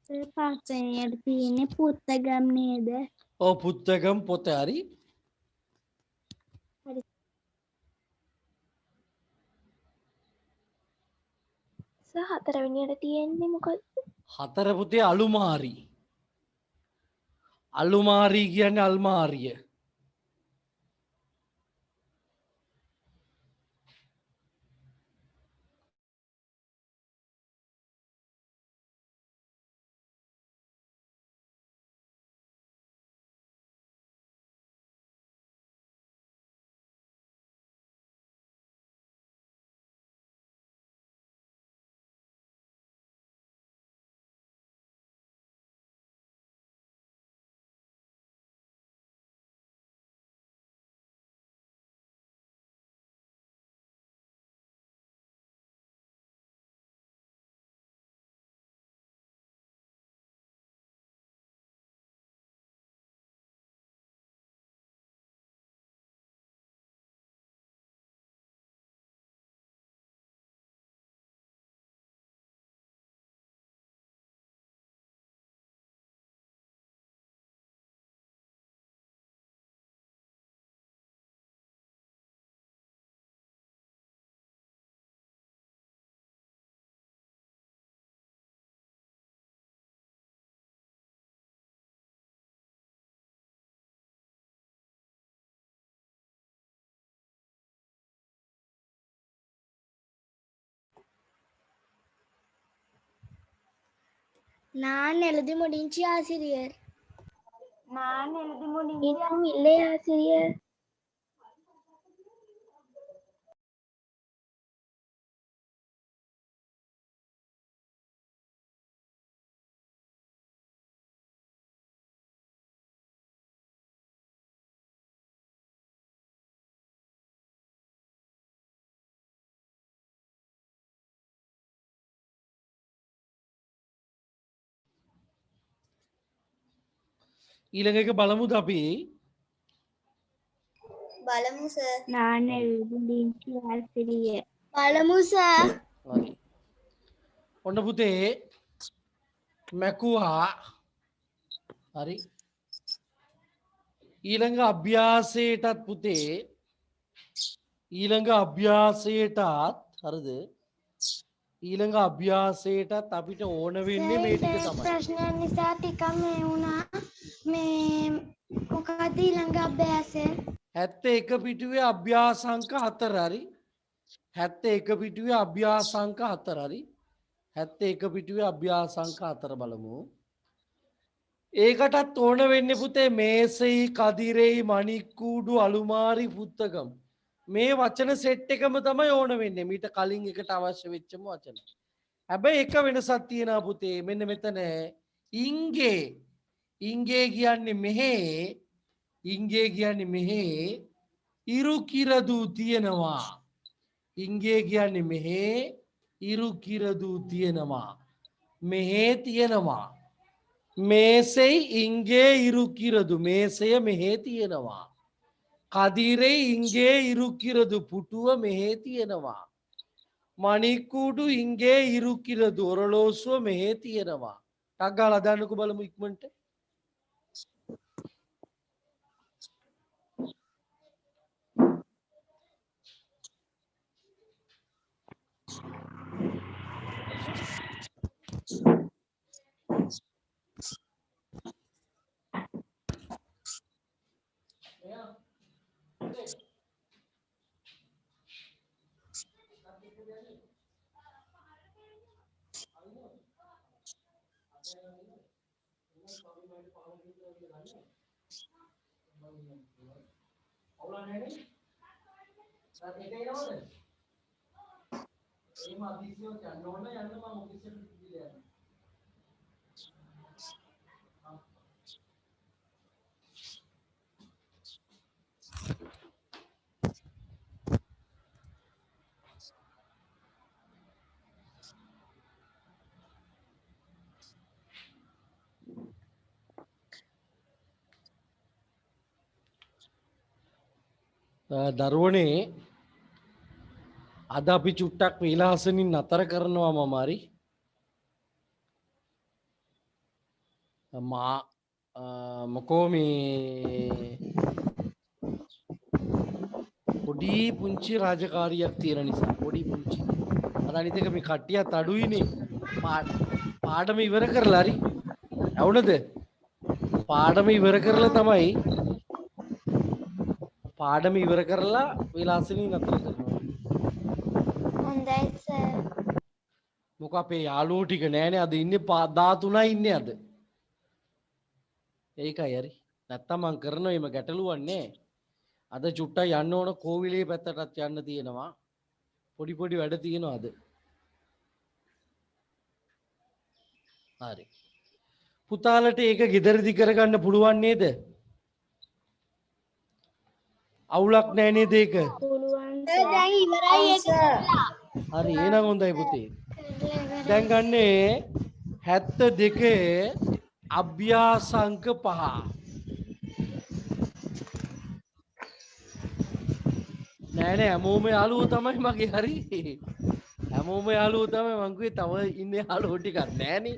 සර් පස්වෙනියට තියෙන්නේ පුත්තගම් නේද? ඔව් පුත්තගම් පොත හරි. සර් හතරවෙනියට තියෙන්නේ මොකක්ද? හතර පුතේ අලුමාරි. අලුමාරි කියන්නේ අල්මාරිය. நான் எழுதி முடிஞ்சு ஆசிரியர். நான் எழுதி முடிஞ்சு இன்னும் இல்லை ஆசிரியர். ඊළඟ එක බලමුද අපි? බලමු සර්. நான் எழுதி முடிஞ்சு ஆசிரியர். බලමු සර්. හරි. ඔන්න පුතේ මැකුවා. හරි. ඊළඟ අභ්‍යාසයටත් පුතේ ඊළඟ අභ්‍යාසයටත් හරිද? ඊළඟ අභ්‍යාසයටත් අපිට ඕන වෙන්නේ මේ ටික තමයි. ප්‍රශ්නයන් නිසා ටිකක් මේ වුණා. මේ මොකක්ද ඊළඟ අභ්‍යාසය? 71 පිටුවේ අභ්‍යාසංක 4 හරි. 71 පිටුවේ අභ්‍යාසංක 4 හරි. 71 පිටුවේ අභ්‍යාසංක 4 බලමු. ඒකටත් ඕන වෙන්නේ පුතේ මේසෙයි කදිරෙයි මණික්කූඩු අලුමාරි පුත්තකම් මේ වචන සෙට් එකම තමයි ඕන වෙන්නේ මීට කලින් එකට අවශ්‍ය වෙච්චම වචන. හැබැයි එක වෙනසක් තියෙනවා පුතේ මෙන්න මෙතන ඉංගේ කියන්නේ මෙහි ඉරු කිරදු තියෙනවා. ඉංගේ කියන්නේ මෙහි ඉරු කිරදු තියෙනවා. මෙහි තියෙනවා. මේසෙයි ඉංගේ ඉරු කිරදු මේසය මෙහි තියෙනවා. කදිරෙයි ඉංගේ ඉරු කිරදු පුටුව මෙහි තියෙනවා. මණික්කූඩු ඉංගේ ඉරු කිරදු ඔරලෝසුව මෙහි තියෙනවා. ටක් ගාලා දාන්නකෝ බලමු ඉක්මනට. දරුවනේ අද අපි චුට්ටක් වේලාසනින් නතර කරනවා මම හරි. මොකෝ මේ පොඩි පුංචි රාජකාරියක් තියෙන නිසා පොඩි පුංචි අද අනිත් එක මේ කට්ටියත් අඩුයිනේ පාඩම ඉවර කරලා හරි ඇවුනද පාඩම ඉවර කරලා තමයි පාඩම ඉවර කරලා විලාසිනින් නතර කරනවා. හොඳයි සර්. මොකෝ අපේ යාළුවෝ ටික නෑනේ අද ඉන්නේ 13යි ඉන්නේ අද. ඒකයි හරි. නැත්තම් මං කරනවා එimhe ගැටලුවක් නෑ. අද චුට්ටක් යන්න ඕන කෝවිලේ පැත්තටත් යන්න තියෙනවා. පොඩි පොඩි වැඩ තියෙනවා අද. හරි. පුතාලට ඒක ගෙදරදි කරගන්න පුළුවන් නේද? අවුලක් නෑ නේද ඒක? පුළුවන් සර්. දැන් ඉවරයි ඒක. හරි එහෙනම් හොඳයි පුතේ. දැන් ගන්නේ 72 අභ්‍යාසංක 5. නෑ හැමෝම යාළුවෝ තමයි මගේ හරි. හැමෝම යාළුවෝ තමයි මං කිව්වේ තව ඉන්නේ යාළුවෝ ටිකක් නෑනේ.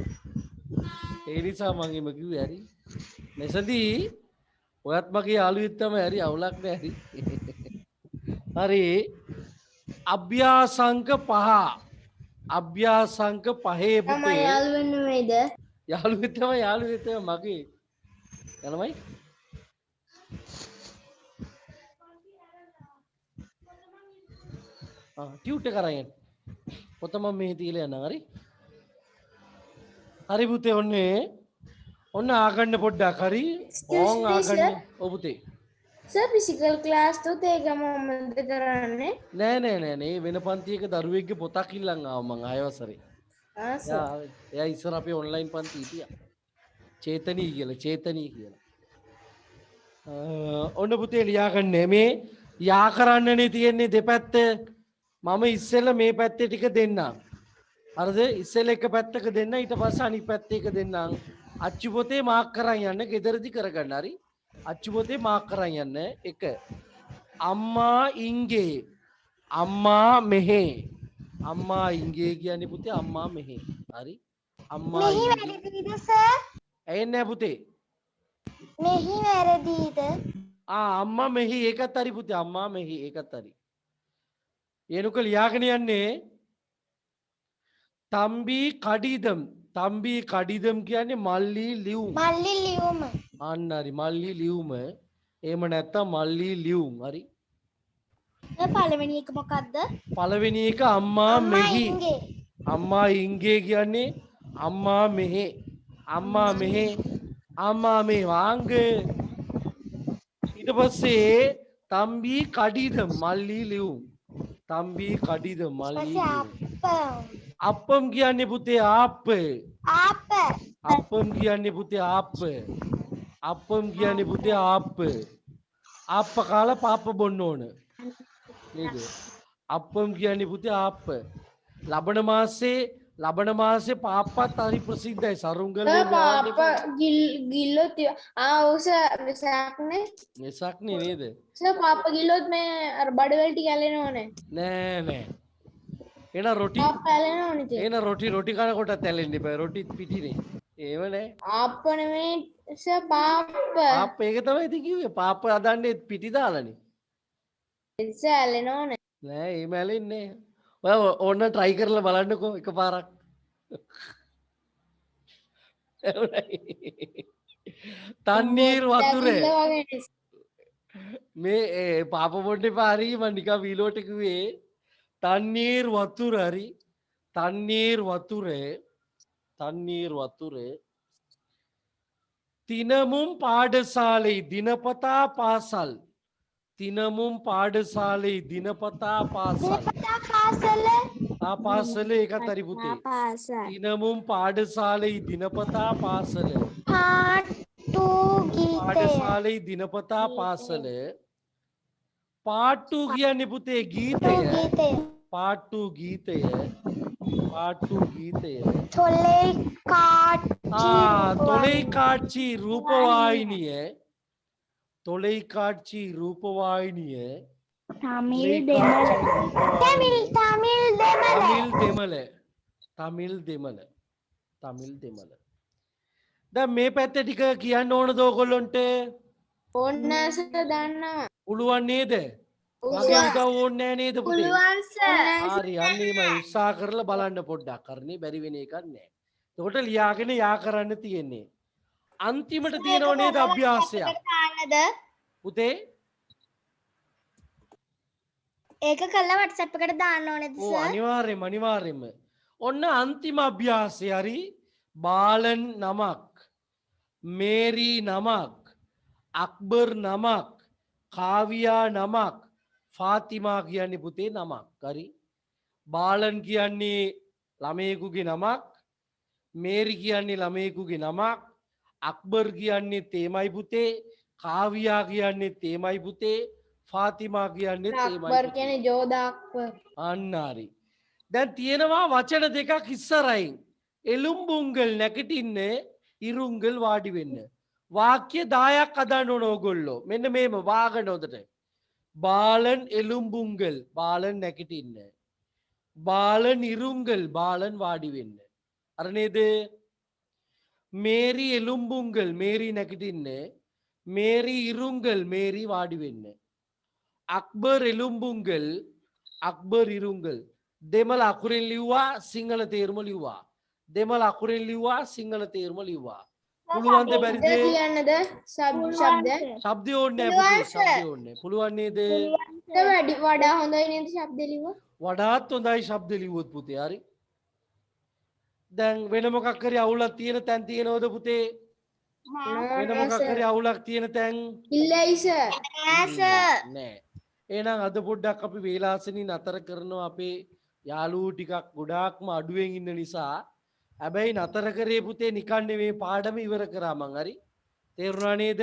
ඒ නිසා මං එම කිව්වේ හරි. මෙසදී ඔයත් මගේ යාළුවෙක් තමයි හරි අවුලක් නෑ හරි. හරි අභ්‍යාසංක 5. අභ්‍යාසංක 5 පුතේ. යාළුවෙන් නෙමෙයිද? යාළුවෙක් තමයි මගේ. යනමයි. ටියුට් එක කරගෙන. පොත මම මෙහි තියලා යනවා හරි. හරි පුතේ ඔන්න ආගන්න පොඩ්ඩක් හරි ඕන් ආගන්න ඔව් පුතේ සර් ෆිසිකල් ක්ලාස් තුත් ඒකම මොකද කරන්නේ නෑ වෙන පන්තියක දරුවෙක්ගේ පොතක් ඉල්ලන් ආවා මං ආයවසරේ එයා ඉස්සර අපේ ඔන්ලයින් පන්ති හිටියා චේතනී කියලා ඔන්න පුතේ ලියාගන්න මේ යා කරන්නනේ තියෙන්නේ දෙපැත්ත මම ඉස්සෙල්ලා මේ පැත්තේ ටික දෙන්නම් හරිද ඉස්සෙල්ලා එක පැත්තක දෙන්න ඊට පස්සේ අනිත් පැත්තේ එක දෙන්නම් අච්චු පොතේ මාක් කරන් යන්න ගෙදරදි කරගන්න හරි අච්චු පොතේ මාක් කරන් යන්න එක අම්මා ඉංගේ අම්මා මෙහෙ අම්මා ඉංගේ කියන්නේ පුතේ අම්මා මෙහෙ හරි අම්මා මෙහි වැරදිද සර්? ඇයි නෑ පුතේ මෙහි වැරදිද? අම්මා මෙහි ඒකත් හරි පුතේ අම්මා මෙහි ඒකත් හරි එනුක ලියාගෙන යන්නේ තම්බි කඩිදම් කියන්නේ මල්ලි ලියුම් අන්න හරි මල්ලි ලියුම එහෙම නැත්තම් මල්ලි ලියුම් හරි පළවෙනි එක මොකද්ද? පළවෙනි එක අම්මා මෙහි අම්මා ඉංගේ කියන්නේ අම්මා මෙහෙ අම්මා මේ වාංග ඊට පස්සේ තම්බි කඩිදම් මල්ලි ලියුම් තම්බි කඩිදම් මල්ලි ලියුම් අප්පම් කියන්නේ පුතේ ආප්ප අප්පම් කියන්නේ පුතේ ආප්ප ආප්ප කාලා පාප්ප බොන්න ඕන නේද අප්පම් කියන්නේ පුතේ ආප්ප ලබන මාසේ පාප්පත් හරි ප්‍රසිද්ධයි සරුංගලේ පාප ගිල්ලොත් ඔව් සර් වෙසක්නේ නේද සර් පාප ගිල්ලොත් මේ අර බඩවැල් ටික ඇලෙනවනේ නෑ එන රොටි රොටි කන කොට තැලෙන්න එපා රොටි පිටිනේ ඒව නෑ ආප්ප නෙමෙයි සර් පාප ඒක තමයි ඉතින් කිව්වේ පාප හදන්නේ පිටි දාලානේ සර් ඇලෙනවනේ නෑ ඒ මැලෙන්නේ ඔය ඕන්න try කරලා බලන්නකෝ එකපාරක් තන්නීර් වතුරේ මේ පාප බොන්න එපා හරි මම නිකන් වීලෝට කිව්වේ තන්නීර් වතුරේ தினமும் பாடசாலை தினපතා පාසල් පාසල ඒකත් හරි පුතේ தினமும் පාඩசாலை දිනපතා පාසල පාඩශාலை දිනපතා පාසල පාට්ටු කියන්නේ පුතේ ගීතය தொலைக்காட்சி ரூபவாயினிய தமிழ் දෙමළ දැන් මේ පැත්තේ ටික කියන්න ඕනද ඕගොල්ලන්ට ඕන්න සර් දන්නවා පුළුවන් නේද මගේ උදව් ඕනේ නෑ නේද පුතේ පුළුවන් සර් හරි අන්නේම උත්සාහ කරලා බලන්න පොඩ්ඩක් කරන්නේ බැරි වෙන එකක් නෑ එතකොට ලියාගෙන යා කරන්න තියෙන්නේ අන්තිමට තියෙනව නේද අභ්‍යාසයක් පුතේ ඒක කළා WhatsApp එකට දාන්න ඕනේද ඔව් අනිවාර්යෙන්ම ඔන්න අන්තිම අභ්‍යාසය හරි බාලන් නමක් මේරි නමක් අක්බර් නමක් කාවියා නමක් ෆාතිමා කියන්නේ පුතේ නමක් හරි බාලන් කියන්නේ ළමයෙකුගේ නමක් මේරි කියන්නේ ළමයෙකුගේ නමක් අක්බර් කියන්නේ තේමයි පුතේ කාවියා කියන්නේ තේමයි පුතේ ෆාතිමා කියන්නේ අක්බර් කියන්නේ ජෝධා අක්බර් අන්න හරි දැන් තියෙනවා වචන දෙකක් ඉස්සරහින් එළුම්බුංගල් නැගිටින්න ඉරුංගල් වාඩි වෙන්න වාක්‍ය 10ක් හදන්න ඕන ඕගොල්ලෝ මෙන්න මේම වාගන හොදට බාලන් එළුම්බුංගල් බාලන් නැගිටින්න බාලන් ඉරුංගල් බාලන් වාඩි වෙන්න අර නේද මේරි එළුම්බුංගල් මේරි නැගිටින්න මේරි ඉරුංගල් මේරි වාඩි වෙන්න අක්බර් එළුම්බුංගල් අක්බර් ඉරුංගල් දෙමළ අකුරෙන් ලිව්වා සිංහල තේරුම ලිව්වා දෙමළ අකුරෙන් ලිව්වා සිංහල තේරුම ලිව්වා පුළුවන් ද බැරිද කියන්නද ශබ්ද ඕනේ නැහැ පුතේ ශබ්ද ඕනේ පුළුවන් නේද වඩා හොඳයි නේද ශබ්ද ලිව්වා වඩාත් හොඳයි ශබ්ද ලිව්වොත් පුතේ හරි දැන් වෙන මොකක් හරි අවුලක් තියෙන තැන් තියෙනවද පුතේ? වෙන මොකක් හරි අවුලක් තියෙන තැන් ඉල්ලයි සර්. නෑ. එහෙනම් අද පොඩ්ඩක් අපි වේලාසනින් නතර කරනවා අපේ යාළුවෝ ටිකක් ගොඩාක්ම අඩුවෙන් ඉන්න නිසා. හැබැයි නතර කරේ පුතේ නිකන් නෙවෙයි පාඩම ඉවර කරා මං හරි. තේරුණා නේද?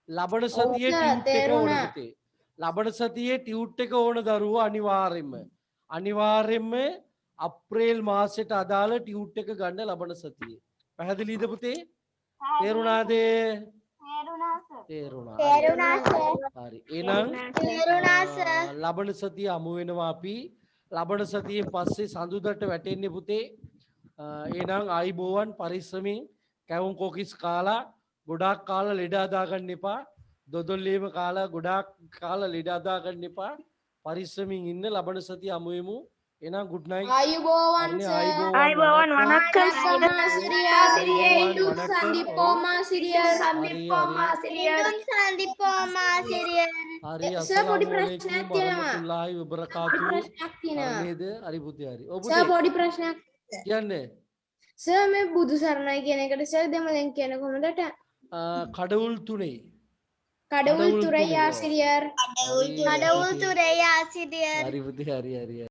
ලබන සතියේ ටියුට් එක ඕන පුතේ. ලබන සතියේ ටියුට් එක ඕන දරුවෝ අනිවාර්යෙන්ම අප්‍රේල් මාසෙට අදාළ ටියුට් එක ගන්න ලබන සතියේ. පැහැදිලිද පුතේ? තේරුණාද? තේරුණා. හරි. එහෙනම් ලබන සතිය හමු වෙනවා අපි. ලබන සතියෙන් පස්සේ සඳුදාට වැටෙන්නේ පුතේ. එහෙනම් ආයිබෝවන් පරිස්සමින් කැවුම් කොකිස් කාලා ගොඩාක් කාලා ලෙඩ හදා ගන්න එපා. දොදොල්ලේම කාලා ගොඩාක් කාලා ලෙඩ හදා ගන්න එපා. පරිස්සමින් ඉන්න ලබන සතිය හමු වෙමු. එහෙනම් good night. ආයුබෝවන් ආයිබෝවන් වණක්කම් හරි අස්සලාමු අලයිකුම් වරහමතුල්ලාහි වබරකාතුහු. නේද? හරි පුතේ හරි. ඔබ සර් පොඩි ප්‍රශ්නයක් කියන්නේ සර් මේ බුදු සරණයි කියන එකට සර් දෙමළෙන් කියන කොහොමද? கடவுள் துணை. கடவுள் துறை ஆசிரியர். கடவுள் துறை ஆசிரியர். හරි පුතේ හරි.